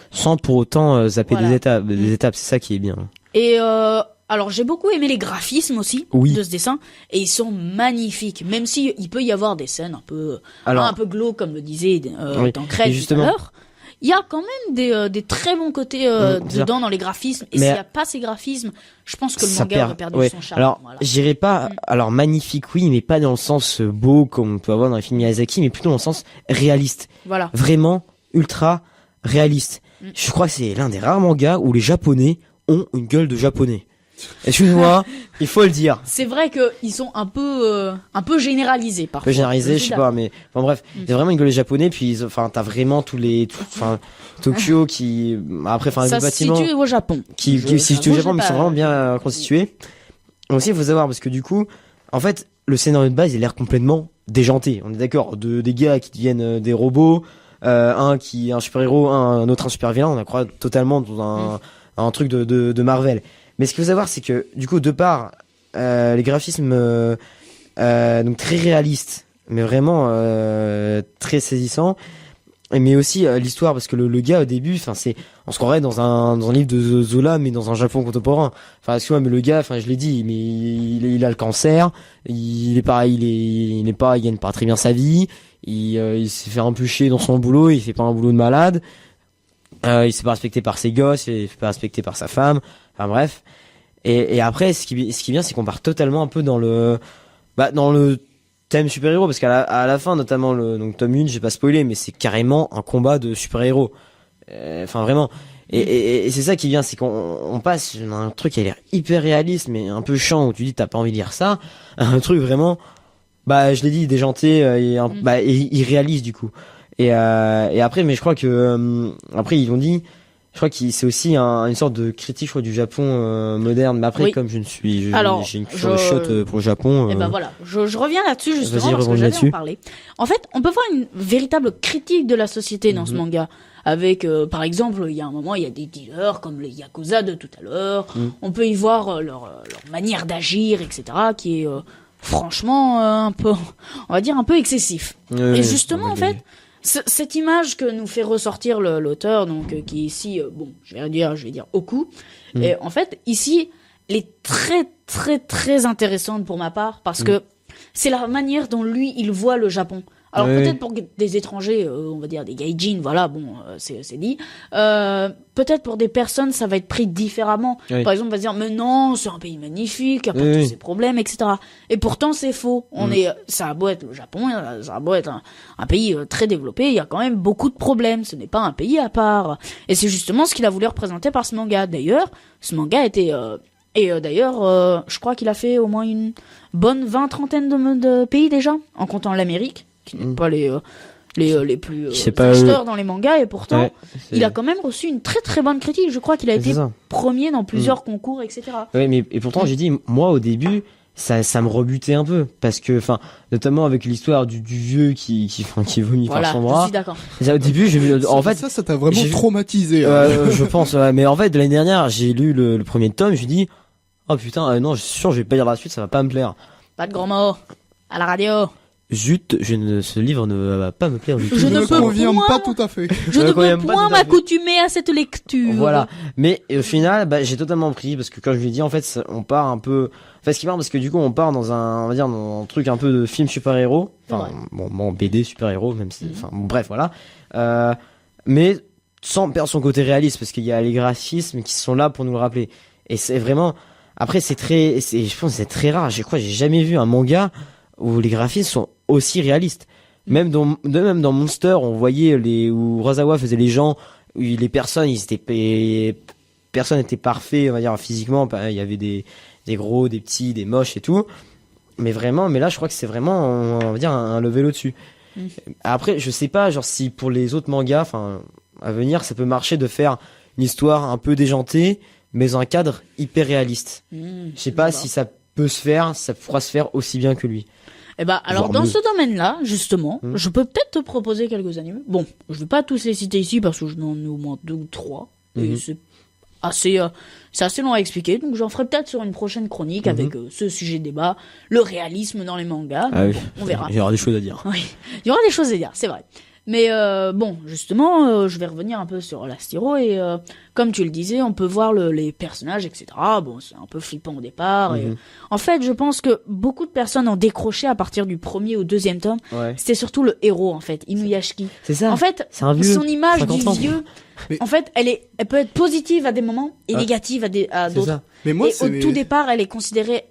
[SPEAKER 3] Sans pour autant zapper
[SPEAKER 2] Voilà.
[SPEAKER 3] des étapes, c'est ça qui est bien.
[SPEAKER 2] Et alors j'ai beaucoup aimé les graphismes aussi
[SPEAKER 3] Oui.
[SPEAKER 2] de ce dessin et ils sont magnifiques, même si il peut y avoir des scènes un peu glauques comme le disait
[SPEAKER 3] Oui.
[SPEAKER 2] Tancred
[SPEAKER 3] Et
[SPEAKER 2] tout à
[SPEAKER 3] justement-
[SPEAKER 2] l'heure. Il y a quand même des très bons côtés dedans dans les graphismes. Et
[SPEAKER 3] Mais-
[SPEAKER 2] s'il n'y a pas ces graphismes, je pense que le
[SPEAKER 3] Ça
[SPEAKER 2] manga
[SPEAKER 3] perd.
[SPEAKER 2] aurait perdu
[SPEAKER 3] Ouais.
[SPEAKER 2] son charme.
[SPEAKER 3] Alors,
[SPEAKER 2] Voilà.
[SPEAKER 3] j'irais pas. Alors, magnifique, oui, mais pas dans le sens beau comme on peut avoir dans les films Miyazaki, mais plutôt dans le sens réaliste.
[SPEAKER 2] Voilà.
[SPEAKER 3] Vraiment ultra réaliste. Je crois que c'est l'un des rares mangas où les Japonais ont une gueule de Japonais. Excuse-moi, il faut le dire.
[SPEAKER 2] C'est vrai qu'ils sont un peu généralisés
[SPEAKER 3] Un
[SPEAKER 2] parfois.
[SPEAKER 3] peu généralisé, je
[SPEAKER 2] suis
[SPEAKER 3] sais pas, mais enfin bref, c'est vraiment une gueule de Japonais. Puis, enfin, t'as vraiment enfin, Tokyo qui, après, enfin,
[SPEAKER 2] Ça
[SPEAKER 3] les
[SPEAKER 2] se
[SPEAKER 3] bâtiments
[SPEAKER 2] situe au Japon.
[SPEAKER 3] qui se situent au Japon, mais qui sont vraiment bien
[SPEAKER 2] Mm.
[SPEAKER 3] constitués. Aussi, il faut savoir parce que du coup, en fait, le scénario de base, il a l'air complètement déjanté. On est d'accord, des gars qui deviennent des robots, un qui est un super héros, un autre un super vilain. On a croit totalement dans un truc de Marvel. Mais ce qu'il faut savoir, c'est que du coup, de part les graphismes donc très réalistes, mais vraiment très saisissants. Mais aussi l'histoire, parce que le gars au début, enfin on se croirait dans un livre de Zola, mais dans un Japon contemporain. Enfin, excuse-moi, mais le gars, enfin je l'ai dit, mais il a le cancer, il gagne pas très bien sa vie, il s'est fait un peu chier dans son boulot, il fait pas un boulot de malade, il s'est pas respecté par ses gosses, il s'est pas respecté par sa femme, enfin bref. Et après, ce qui est bien, c'est qu'on part totalement un peu dans le thème super-héros, parce à la fin, notamment donc tome 1, j'ai pas spoilé, mais c'est carrément un combat de super-héros. Enfin, vraiment. Et c'est ça qui vient, c'est qu'on passe d'un truc qui a l'air hyper réaliste, mais un peu chiant, où tu dis t'as pas envie de lire ça, à un truc vraiment, je l'ai dit, déjanté, et irréaliste, du coup. Et après, mais je crois que, après, ils ont dit, je crois que c'est aussi une sorte de critique, je crois, du Japon moderne. Mais après,
[SPEAKER 2] Oui.
[SPEAKER 3] comme
[SPEAKER 2] Alors,
[SPEAKER 3] j'ai une culture de shot pour le Japon.
[SPEAKER 2] Et ben voilà, je reviens là-dessus justement
[SPEAKER 3] Vas-y,
[SPEAKER 2] parce que
[SPEAKER 3] rebondis
[SPEAKER 2] j'allais
[SPEAKER 3] là-dessus.
[SPEAKER 2] en parler. En fait, on peut voir une véritable critique de la société dans ce manga. Avec, par exemple, il y a un moment, il y a des dealers comme les Yakuza de tout à l'heure. On peut y voir leur manière d'agir, etc., qui est franchement un peu, on va dire, un peu excessif. Et justement, en fait, cette image que nous fait ressortir l'auteur, donc qui est ici, je vais dire Oku, et en fait, ici, elle est très très très intéressante pour ma part parce que c'est la manière dont lui il voit le Japon. Alors peut-être pour des étrangers, on va dire des gaijin, voilà, c'est dit. Peut-être pour des personnes, ça va être pris différemment.
[SPEAKER 3] Oui.
[SPEAKER 2] Par exemple, on va se dire, mais non, c'est un pays magnifique, il y a pas tous ces problèmes, etc. Et pourtant, c'est faux. Ça a beau être le Japon, ça a beau être un pays très développé, il y a quand même beaucoup de problèmes. Ce n'est pas un pays à part. Et c'est justement ce qu'il a voulu représenter par ce manga. D'ailleurs, ce manga était... je crois qu'il a fait au moins une bonne 20-30 de pays déjà, en comptant l'Amérique, qui n'est pas les plus acheteurs dans les mangas, et pourtant, il a quand même reçu une très très bonne critique. Je crois qu'il a été premier dans plusieurs concours, etc.
[SPEAKER 3] Ouais, mais et pourtant, j'ai dit, moi, au début, ça me rebutait un peu, parce que, enfin, notamment avec l'histoire du vieux qui vomit par son
[SPEAKER 2] Je
[SPEAKER 3] bras.
[SPEAKER 2] suis d'accord.
[SPEAKER 3] Au début, en fait,
[SPEAKER 1] ça t'a vraiment
[SPEAKER 3] j'ai vu-
[SPEAKER 1] traumatisé.
[SPEAKER 3] je pense, mais en fait, de l'année dernière, j'ai lu le premier tome, je me dis, oh putain, non, je suis sûr, je vais pas lire la suite, ça va pas me plaire.
[SPEAKER 2] Pas de gros mots. À la radio.
[SPEAKER 3] zut, ce livre ne va pas me plaire du tout.
[SPEAKER 2] Je
[SPEAKER 1] Je
[SPEAKER 2] ne
[SPEAKER 1] ne
[SPEAKER 2] peux
[SPEAKER 1] conviens
[SPEAKER 2] point-
[SPEAKER 1] pas tout à fait.
[SPEAKER 2] Je
[SPEAKER 3] Ouais,
[SPEAKER 2] ne
[SPEAKER 3] quand même
[SPEAKER 2] peux
[SPEAKER 3] pas
[SPEAKER 2] point
[SPEAKER 3] tout à fait.
[SPEAKER 2] m'accoutumer à cette lecture.
[SPEAKER 3] Voilà. Mais au final, j'ai totalement pris parce que comme je l'ai dit, en fait, on part un peu. Enfin, ce qui marre parce que du coup, on part dans on va dire, dans un truc un peu de film super-héros. Enfin, bon, BD super-héros, même si, enfin, bon, bref, voilà. Mais sans perdre son côté réaliste parce qu'il y a les graphismes qui sont là pour nous le rappeler. Et c'est vraiment. Après, je pense que c'est très rare. J'ai jamais vu un manga où les graphismes sont aussi réalistes. Même dans Monster, on voyait où Urasawa faisait les gens, où les personnes, personne n'était parfait, on va dire, physiquement. Il y avait des gros, des petits, des moches et tout. Mais là, je crois que c'est vraiment, on va dire, un level au-dessus. Après, je sais pas, genre, si pour les autres mangas, enfin, à venir, ça peut marcher de faire une histoire un peu déjantée, mais dans un cadre hyper réaliste. Je sais pas si ça peut se faire, ça pourra se faire aussi bien que lui.
[SPEAKER 2] Eh ben, alors
[SPEAKER 3] Voire
[SPEAKER 2] dans
[SPEAKER 3] mieux.
[SPEAKER 2] ce domaine-là, justement, je peux peut-être te proposer quelques animés. Bon, je vais pas tous les citer ici parce que je n'en ai au moins 2 ou 3. Et c'est assez long à expliquer, donc j'en ferai peut-être sur une prochaine chronique avec ce sujet de débat, le réalisme dans les mangas.
[SPEAKER 3] Ah oui.
[SPEAKER 2] Bon, on verra.
[SPEAKER 3] Il y aura des choses à dire.
[SPEAKER 2] Oui, il y aura des choses à dire, c'est vrai. Mais bon, justement, je vais revenir un peu sur Last Hero et comme tu le disais, on peut voir les personnages, etc. Bon, c'est un peu flippant au départ. Et, en fait, je pense que beaucoup de personnes ont décroché à partir du 1er ou 2e tome.
[SPEAKER 3] Ouais.
[SPEAKER 2] C'était surtout le héros, en fait, Inuyashiki.
[SPEAKER 3] C'est ça.
[SPEAKER 2] En fait,
[SPEAKER 3] C'est un vieux.
[SPEAKER 2] son image
[SPEAKER 3] 50
[SPEAKER 2] du
[SPEAKER 3] ans.
[SPEAKER 2] vieux,
[SPEAKER 1] Mais-
[SPEAKER 2] en fait, elle peut être positive à des moments et
[SPEAKER 3] Ah.
[SPEAKER 2] négative à
[SPEAKER 3] C'est
[SPEAKER 2] d'autres.
[SPEAKER 3] ça.
[SPEAKER 1] Mais moi,
[SPEAKER 2] Et au tout départ, elle est considérée,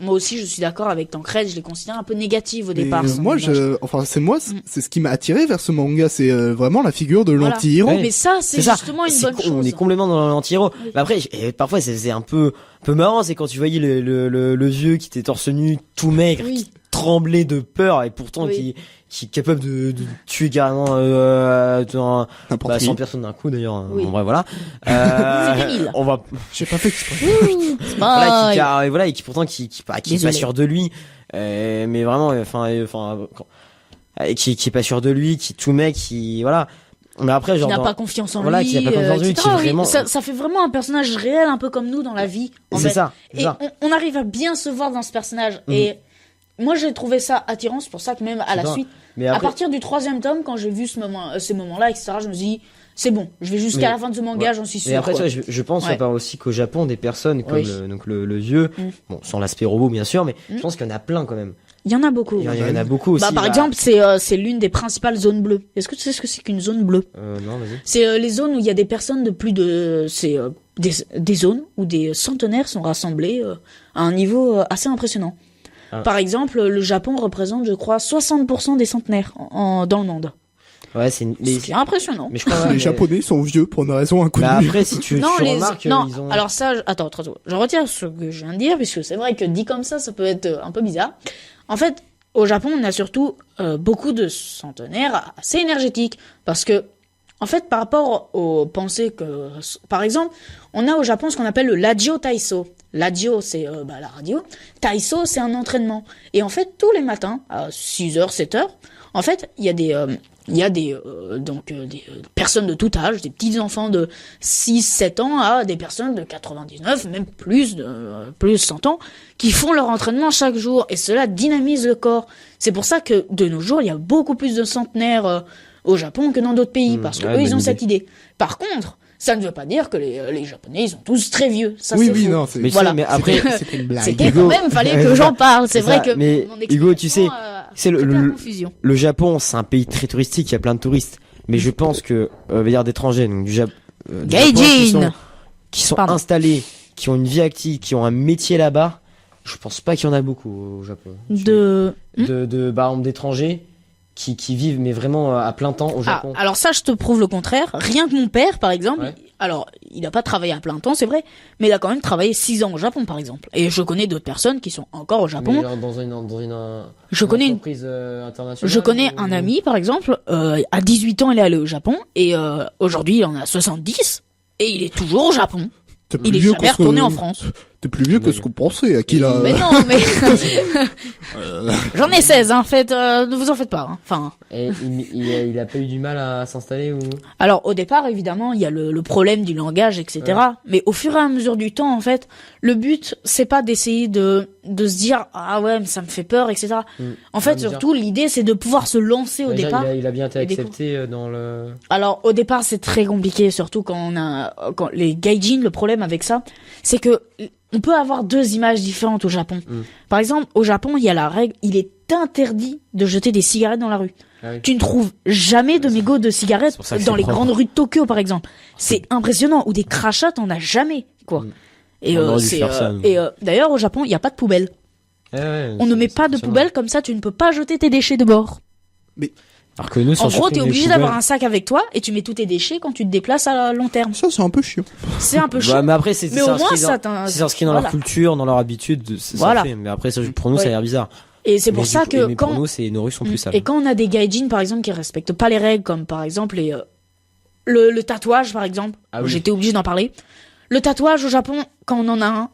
[SPEAKER 2] moi aussi, je suis d'accord avec Tancred, je l'ai considérée un peu négative au
[SPEAKER 1] Mais,
[SPEAKER 2] départ. son
[SPEAKER 1] moi,
[SPEAKER 2] image.
[SPEAKER 1] c'est ce qui m'a attiré vers ce manga, c'est vraiment la figure de
[SPEAKER 2] Voilà.
[SPEAKER 1] l'anti-héros.
[SPEAKER 3] Ouais.
[SPEAKER 2] Mais ça, c'est justement une bonne chose.
[SPEAKER 3] On est complètement dans l'anti-héros.
[SPEAKER 2] Oui.
[SPEAKER 3] Mais après, parfois, c'est un peu marrant, c'est quand tu voyais le vieux qui était torse nu, tout maigre,
[SPEAKER 2] Oui.
[SPEAKER 3] qui tremblait de peur, et pourtant
[SPEAKER 2] Oui.
[SPEAKER 3] qui est capable de tuer carrément,
[SPEAKER 1] N'importe qui.
[SPEAKER 3] 100 personnes d'un coup, d'ailleurs.
[SPEAKER 2] Oui.
[SPEAKER 3] Bon, bref, voilà.
[SPEAKER 2] C'est Emile.
[SPEAKER 3] On va,
[SPEAKER 1] J'ai pas fait exprès.
[SPEAKER 3] et qui pourtant, qui est pas
[SPEAKER 2] Désolé.
[SPEAKER 3] sûr de lui, mais vraiment, qui est pas sûr de lui, qui est tout mec, voilà. Mais après,
[SPEAKER 2] Qui
[SPEAKER 3] genre,
[SPEAKER 2] n'a pas confiance en
[SPEAKER 3] voilà,
[SPEAKER 2] lui,
[SPEAKER 3] qui n'a pas confiance en lui,
[SPEAKER 2] etc.
[SPEAKER 3] qui
[SPEAKER 2] Oui,
[SPEAKER 3] vraiment-
[SPEAKER 2] ça fait vraiment un personnage réel, un peu comme nous dans la vie. En
[SPEAKER 3] c'est
[SPEAKER 2] fait.
[SPEAKER 3] ça, c'est
[SPEAKER 2] Et
[SPEAKER 3] ça.
[SPEAKER 2] on arrive à bien se voir dans ce personnage.
[SPEAKER 3] Mhm.
[SPEAKER 2] Et moi, j'ai trouvé ça attirant. C'est pour ça que même à la
[SPEAKER 3] ça.
[SPEAKER 2] suite,
[SPEAKER 3] Mais
[SPEAKER 2] à
[SPEAKER 3] après,
[SPEAKER 2] partir du 3e tome, quand j'ai vu ces moments-là, etc., je me suis dit, c'est bon, je vais jusqu'à
[SPEAKER 3] Mais-
[SPEAKER 2] la fin de ce manga,
[SPEAKER 3] ouais.
[SPEAKER 2] j'en suis sûr.
[SPEAKER 3] mais après,
[SPEAKER 2] quoi.
[SPEAKER 3] tu vois, je pense
[SPEAKER 2] Ouais.
[SPEAKER 3] aussi qu'au Japon, des personnes comme
[SPEAKER 2] Oui.
[SPEAKER 3] le vieux,
[SPEAKER 2] Mm.
[SPEAKER 3] bon, sans l'aspect robot, bien sûr, mais
[SPEAKER 2] Mm.
[SPEAKER 3] je pense qu'il y en a plein quand même.
[SPEAKER 2] Il y en a beaucoup.
[SPEAKER 3] Il y en a beaucoup aussi.
[SPEAKER 2] Bah, par exemple, c'est l'une des principales zones bleues. Est-ce que tu sais ce que c'est qu'une zone bleue?
[SPEAKER 3] non, vas-y.
[SPEAKER 2] C'est les zones où il y a des personnes de plus de... C'est des zones où des centenaires sont rassemblés à un niveau assez impressionnant.
[SPEAKER 3] Ah.
[SPEAKER 2] Par exemple, le Japon représente, je crois, 60% des centenaires dans le monde.
[SPEAKER 3] Ouais,
[SPEAKER 2] Ce qui est impressionnant.
[SPEAKER 3] mais je crois, ouais,
[SPEAKER 1] Les
[SPEAKER 3] mais-
[SPEAKER 1] Japonais sont vieux pour une raison inconnue.
[SPEAKER 3] Bah après, si tu remarques,
[SPEAKER 2] non,
[SPEAKER 3] ils ont.
[SPEAKER 2] alors ça, attends, je retire ce que je viens de dire, puisque c'est vrai que dit comme ça peut être un peu bizarre. En fait, au Japon, on a surtout beaucoup de centenaires assez énergétiques, parce que, en fait, par rapport aux pensées que, par exemple, on a au Japon ce qu'on appelle le Radio Taiso. Radio, c'est la radio. Taiso, c'est un entraînement. Et en fait, tous les matins, à 6h, 7h, en fait, il y a des personnes de tout âge, des petits enfants de 6, 7 ans à des personnes de 99, même plus 100 ans, qui font leur entraînement chaque jour. Et cela dynamise le corps. C'est pour ça que, de nos jours, il y a beaucoup plus de centenaires au Japon que dans d'autres pays, parce que
[SPEAKER 3] ouais,
[SPEAKER 2] eux, ils
[SPEAKER 3] bonne
[SPEAKER 2] ont
[SPEAKER 3] idée.
[SPEAKER 2] cette idée. Par contre, ça ne veut pas dire que les Japonais, ils sont tous très vieux. Ça,
[SPEAKER 1] Oui,
[SPEAKER 2] c'est
[SPEAKER 1] oui,
[SPEAKER 2] faux.
[SPEAKER 1] non, c'est
[SPEAKER 3] Mais
[SPEAKER 2] Voilà.
[SPEAKER 3] mais après,
[SPEAKER 1] c'était une blague.
[SPEAKER 2] C'était
[SPEAKER 3] Hugo.
[SPEAKER 2] quand même, fallait que j'en parle. C'est
[SPEAKER 3] C'est
[SPEAKER 2] vrai
[SPEAKER 3] ça,
[SPEAKER 2] que
[SPEAKER 3] mais
[SPEAKER 2] mon
[SPEAKER 3] Hugo, tu sais,
[SPEAKER 2] explication,
[SPEAKER 3] c'est le-
[SPEAKER 2] prête à la
[SPEAKER 3] le-
[SPEAKER 2] confusion.
[SPEAKER 3] le Japon, c'est un pays très touristique, il y a plein de touristes. Mais je pense que, veut dire d'étrangers, donc du Japon,
[SPEAKER 2] Gaijin.
[SPEAKER 3] qui sont
[SPEAKER 2] Pardon.
[SPEAKER 3] installés, qui ont une vie active, qui ont un métier là-bas, je pense pas qu'il y en a beaucoup au Japon. Par exemple, d'étrangers qui vivent, mais vraiment à plein temps au
[SPEAKER 2] Ah,
[SPEAKER 3] Japon.
[SPEAKER 2] alors ça, je te prouve le contraire. Rien que mon père, par exemple,
[SPEAKER 3] Ouais.
[SPEAKER 2] alors, il n'a pas travaillé à plein temps, c'est vrai, mais il a quand même travaillé 6 ans au Japon, par exemple. Et je connais d'autres personnes qui sont encore au Japon.
[SPEAKER 3] Mais genre dans une
[SPEAKER 2] Je connais une
[SPEAKER 3] entreprise internationale.
[SPEAKER 2] Je connais
[SPEAKER 3] ou-
[SPEAKER 2] un ami, par exemple, à 18 ans, il est allé au Japon, et aujourd'hui, il en a 70, et il est toujours au Japon.
[SPEAKER 1] T'es
[SPEAKER 2] Il
[SPEAKER 1] plus
[SPEAKER 2] est
[SPEAKER 1] vieux
[SPEAKER 2] jamais
[SPEAKER 1] qu'on se-
[SPEAKER 2] retourné en France.
[SPEAKER 1] T'es plus vieux que ce qu'on pensait. À qui là
[SPEAKER 2] Mais non, mais j'en ai 16, hein. Ne vous en faites pas. Hein. Enfin.
[SPEAKER 3] Et il a pas eu du mal à s'installer ou?
[SPEAKER 2] Alors au départ, évidemment, il y a le problème du langage, etc. Ouais. Mais au fur et à mesure du temps, en fait, le but c'est pas d'essayer de se dire ah ouais, mais ça me fait peur, etc. En fait, surtout l'idée c'est de pouvoir se lancer au départ.
[SPEAKER 3] Il a bien été accepté dans le.
[SPEAKER 2] Alors au départ, c'est très compliqué, surtout quand les gaijin. Le problème avec ça, c'est que on peut avoir deux images différentes au Japon. Par exemple, au Japon, il y a la règle, il est interdit de jeter des cigarettes dans la rue. Ah oui. Tu ne trouves jamais de mégots de cigarettes dans les grandes rues de Tokyo, par exemple. C'est impressionnant. Ou des crachats, t'en as jamais, quoi. Et d'ailleurs, au Japon, il n'y a pas de poubelle. On ne met pas de poubelle, comme ça, tu ne peux pas jeter tes déchets dehors.
[SPEAKER 1] Mais
[SPEAKER 3] alors que nous,
[SPEAKER 2] en gros, t'es obligé d'avoir un sac avec toi et tu mets tous tes déchets quand tu te déplaces à long terme.
[SPEAKER 1] Ça, c'est un peu chiant.
[SPEAKER 2] C'est un peu chiant.
[SPEAKER 3] Mais après, c'est
[SPEAKER 2] au moins ça,
[SPEAKER 3] c'est inscrit dans leur culture, dans leur habitude. Ça fait. Mais après, pour nous, ça a l'air bizarre.
[SPEAKER 2] Et c'est pour ça que
[SPEAKER 3] pour nous, nos rues sont plus sales.
[SPEAKER 2] Et quand on a des gaijin, par exemple, qui respectent pas les règles, comme par exemple le tatouage, par exemple, j'étais obligé d'en parler. Le tatouage au Japon, quand on en a un,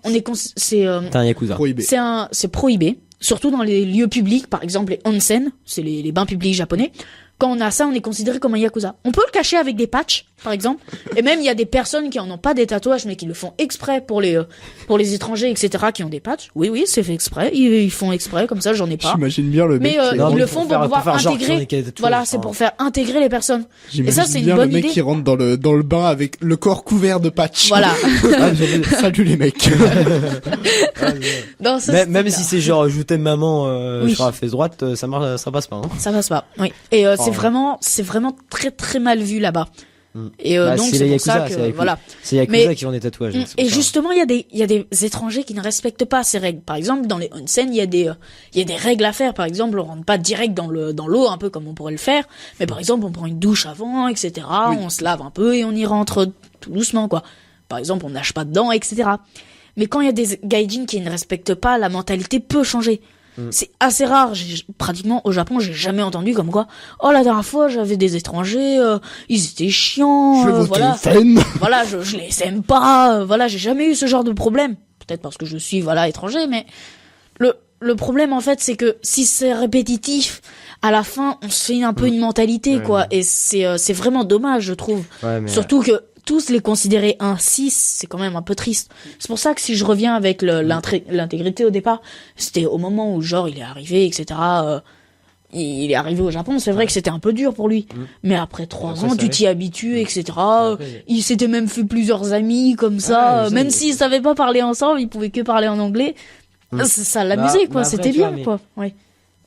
[SPEAKER 2] c'est
[SPEAKER 3] un yakuza.
[SPEAKER 1] Prohibé.
[SPEAKER 2] C'est prohibé. Surtout dans les lieux publics, par exemple les onsen, c'est les bains publics japonais. Quand on a ça, on est considéré comme un yakuza. On peut le cacher avec des patchs, par exemple. Et même, il y a des personnes qui en ont pas des tatouages, mais qui le font exprès pour les étrangers, etc., qui ont des patchs. Oui, c'est fait exprès. Ils font exprès, comme ça, j'en ai pas.
[SPEAKER 1] J'imagine bien le mec.
[SPEAKER 2] Mais ils le font pour pouvoir intégrer. Voilà, c'est pour faire intégrer les personnes. Et ça, c'est une bonne idée.
[SPEAKER 1] J'imagine bien le mec qui rentre dans le bain avec le corps couvert de patchs.
[SPEAKER 2] Voilà.
[SPEAKER 1] Salut les mecs.
[SPEAKER 2] Non, ça,
[SPEAKER 3] même si c'est genre, je t'aime maman, sur la fesse droite, ça passe pas, hein.
[SPEAKER 2] Ça passe pas, oui. Et c'est vraiment très très mal vu là-bas. Et donc c'est pour ça que voilà.
[SPEAKER 3] C'est Yakuza qui ont des tatouages.
[SPEAKER 2] Et justement, il y a des étrangers qui ne respectent pas ces règles. Par exemple, dans les onsen, il y a des règles à faire. Par exemple, on rentre pas direct dans l'eau, un peu comme on pourrait le faire. Mais par exemple, on prend une douche avant, etc. On se lave un peu et on y rentre tout doucement, quoi. Par exemple, on nage pas dedans, etc. Mais quand il y a des gaijin qui ne respectent pas, la mentalité peut changer. C'est assez rare. Pratiquement au Japon, j'ai jamais entendu comme quoi. Oh, la dernière fois, j'avais des étrangers, ils étaient chiants. Voilà, je les aime pas. Voilà, j'ai jamais eu ce genre de problème. Peut-être parce que je suis étranger, mais le problème en fait, c'est que si c'est répétitif, à la fin, on se fait un peu une mentalité, quoi. Et c'est vraiment dommage, je trouve. Surtout que tous les considérer ainsi, c'est quand même un peu triste. C'est pour ça que si je reviens avec l'intégrité au départ, c'était au moment où genre il est arrivé, etc. Il est arrivé au Japon, c'est vrai que c'était un peu dur pour lui. Mais après 3 ans, tu t'y habitues, etc. Il s'était même fait plusieurs amis comme ça. Même s'ils savaient pas parler ensemble, ils pouvaient que parler en anglais. Ça l'amusait, quoi. C'était bien, quoi. Ouais.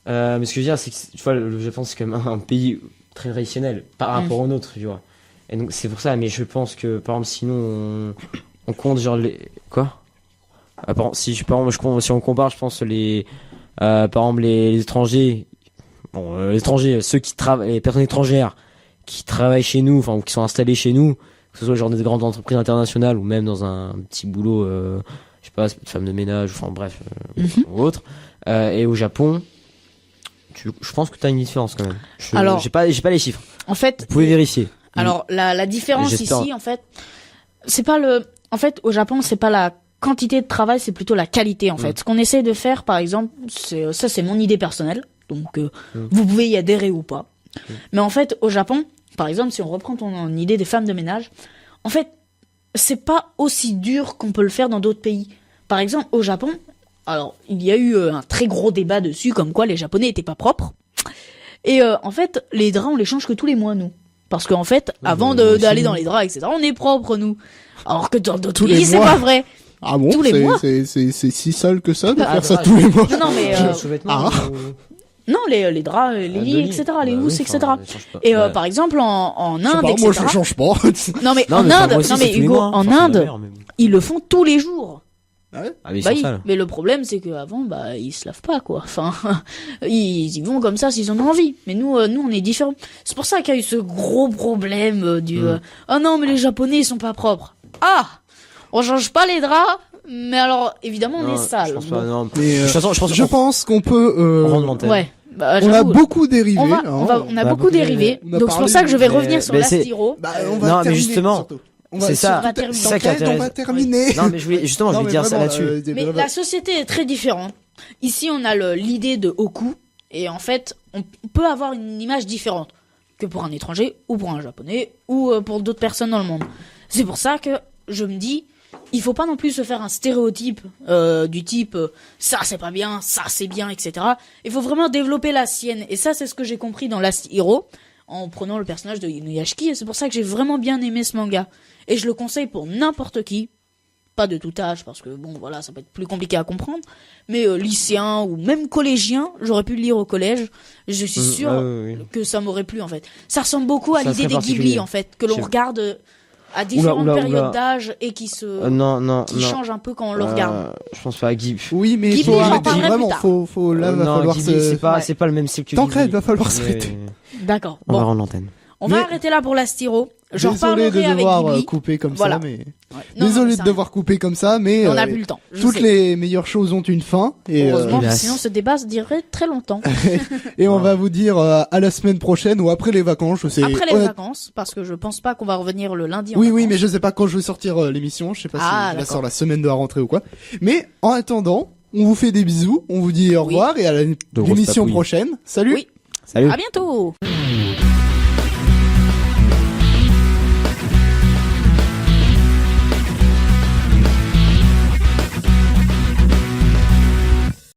[SPEAKER 3] Mais ce que je veux dire, c'est que tu vois, le Japon, c'est quand même un pays très traditionnel par rapport au nôtre, tu vois. Et donc c'est pour ça, mais je pense que par exemple sinon on compte genre les quoi si on compare, je pense par exemple les étrangers, les étrangers, ceux qui travaillent, les personnes étrangères qui travaillent chez nous, enfin ou qui sont installées chez nous, que ce soit genre des grandes entreprises internationales ou même dans un petit boulot, je sais pas, femme de ménage, enfin bref, ou autre, et au Japon. Je pense que t'as une différence quand même. Alors j'ai pas les chiffres.
[SPEAKER 2] En fait,
[SPEAKER 3] vous pouvez vérifier.
[SPEAKER 2] Alors la différence ici, en fait, c'est pas en fait au Japon, c'est pas la quantité de travail, c'est plutôt la qualité en fait. Ce qu'on essaie de faire, par exemple, c'est mon idée personnelle, donc vous pouvez y adhérer ou pas. Mais en fait au Japon, par exemple, si on reprend ton idée des femmes de ménage, en fait c'est pas aussi dur qu'on peut le faire dans d'autres pays. Par exemple au Japon, alors il y a eu un très gros débat dessus, comme quoi les Japonais étaient pas propres. Et en fait les draps on les change que tous les mois nous. Parce qu'en fait, avant d'aller dans les draps, etc., on est propre, nous. Alors que dans d'autres pays, c'est pas vrai.
[SPEAKER 1] Ah bon?
[SPEAKER 2] Tous les mois.
[SPEAKER 1] C'est si sale que ça de faire ça tous les mois?
[SPEAKER 2] Non, mais, non, les draps, les lits, etc., les housses, etc. Et, par exemple, en Inde, etc.
[SPEAKER 1] Moi, je change pas.
[SPEAKER 2] Non, mais en Inde, Hugo, en Inde, ils le font tous les jours.
[SPEAKER 1] Ah ouais?
[SPEAKER 2] Mais le problème c'est que avant ils se lavent pas, quoi. Enfin ils y vont comme ça s'ils en ont envie. Mais nous on est différents. C'est pour ça qu'il y a eu ce gros problème du oh non mais les Japonais ils sont pas propres. Ah, on change pas les draps. Mais alors évidemment on est sale.
[SPEAKER 3] Je pense pas, non.
[SPEAKER 1] Mais je pense qu'on peut
[SPEAKER 2] ouais.
[SPEAKER 1] On a beaucoup dérivé.
[SPEAKER 2] On a beaucoup dérivé. Donc c'est pour ça que je vais revenir sur l'astiro.
[SPEAKER 3] Non mais justement. C'est ça.
[SPEAKER 2] va terminer.
[SPEAKER 3] C'est ça qui est
[SPEAKER 1] T'inquiète, on va
[SPEAKER 3] intéressant.
[SPEAKER 1] terminer.
[SPEAKER 3] Non, mais je voulais dire ça là-dessus.
[SPEAKER 2] Mais la société est très différente. Ici, on a l'idée de Oku, et en fait, on peut avoir une image différente que pour un étranger, ou pour un japonais, ou pour d'autres personnes dans le monde. C'est pour ça que je me dis, il faut pas non plus se faire un stéréotype du type ça c'est pas bien, ça c'est bien, etc. Il faut vraiment développer la sienne, et ça c'est ce que j'ai compris dans Last Hero, en prenant le personnage de Inuyashiki, et c'est pour ça que j'ai vraiment bien aimé ce manga. Et je le conseille pour n'importe qui. Pas de tout âge, parce que bon, voilà, ça peut être plus compliqué à comprendre. Mais lycéen ou même collégien, j'aurais pu le lire au collège. Je suis sûr que ça m'aurait plu, en fait. Ça ressemble beaucoup à
[SPEAKER 3] Ça
[SPEAKER 2] l'idée
[SPEAKER 3] serait
[SPEAKER 2] des
[SPEAKER 3] particulier.
[SPEAKER 2] Ghibli, en fait, que l'on regarde à différentes périodes d'âge et qui changent un peu quand on le regarde.
[SPEAKER 3] Je pense pas à Ghibli.
[SPEAKER 1] Oui, mais il
[SPEAKER 2] Ghibli,
[SPEAKER 1] faut
[SPEAKER 2] j'en
[SPEAKER 1] arrêter.
[SPEAKER 2] parlerai
[SPEAKER 1] Vraiment,
[SPEAKER 2] plus tard.
[SPEAKER 1] là, va falloir
[SPEAKER 3] Ghibli,
[SPEAKER 1] se...
[SPEAKER 3] c'est pas le même style que
[SPEAKER 1] Tancred,
[SPEAKER 3] Ghibli.
[SPEAKER 1] va falloir
[SPEAKER 3] Mais-
[SPEAKER 1] s'arrêter.
[SPEAKER 2] D'accord.
[SPEAKER 3] On va
[SPEAKER 2] Bon,
[SPEAKER 3] rendre l'antenne.
[SPEAKER 2] on va
[SPEAKER 1] Mais-
[SPEAKER 2] arrêter là pour Last Hero. J'en
[SPEAKER 1] Désolé de
[SPEAKER 2] reparlerai avec
[SPEAKER 1] devoir
[SPEAKER 2] Ghibli.
[SPEAKER 1] couper comme
[SPEAKER 2] Voilà.
[SPEAKER 1] ça, mais...
[SPEAKER 2] Ouais. Non,
[SPEAKER 1] Désolé
[SPEAKER 2] ça
[SPEAKER 1] de devoir couper comme ça, mais...
[SPEAKER 2] on n'a plus le temps. je
[SPEAKER 1] Toutes
[SPEAKER 2] sais.
[SPEAKER 1] les meilleures choses ont une fin. Et,
[SPEAKER 2] Heureusement,
[SPEAKER 3] hélas.
[SPEAKER 2] sinon ce débat se dirait très longtemps.
[SPEAKER 1] et on va vous dire à la semaine prochaine ou après les vacances, je sais.
[SPEAKER 2] Après les
[SPEAKER 1] honnête-
[SPEAKER 2] vacances, parce que je pense pas qu'on va revenir le lundi. en
[SPEAKER 1] Oui,
[SPEAKER 2] vacances.
[SPEAKER 1] mais je sais pas quand je vais sortir l'émission. Je sais pas
[SPEAKER 2] Ah,
[SPEAKER 1] si je la
[SPEAKER 2] d'accord.
[SPEAKER 1] sors la semaine de la rentrée ou quoi. Mais en attendant, on vous fait des bisous, on vous dit au revoir et à l'émission
[SPEAKER 5] papouilles.
[SPEAKER 1] prochaine. Salut.
[SPEAKER 2] Oui.
[SPEAKER 3] Salut.
[SPEAKER 2] À bientôt.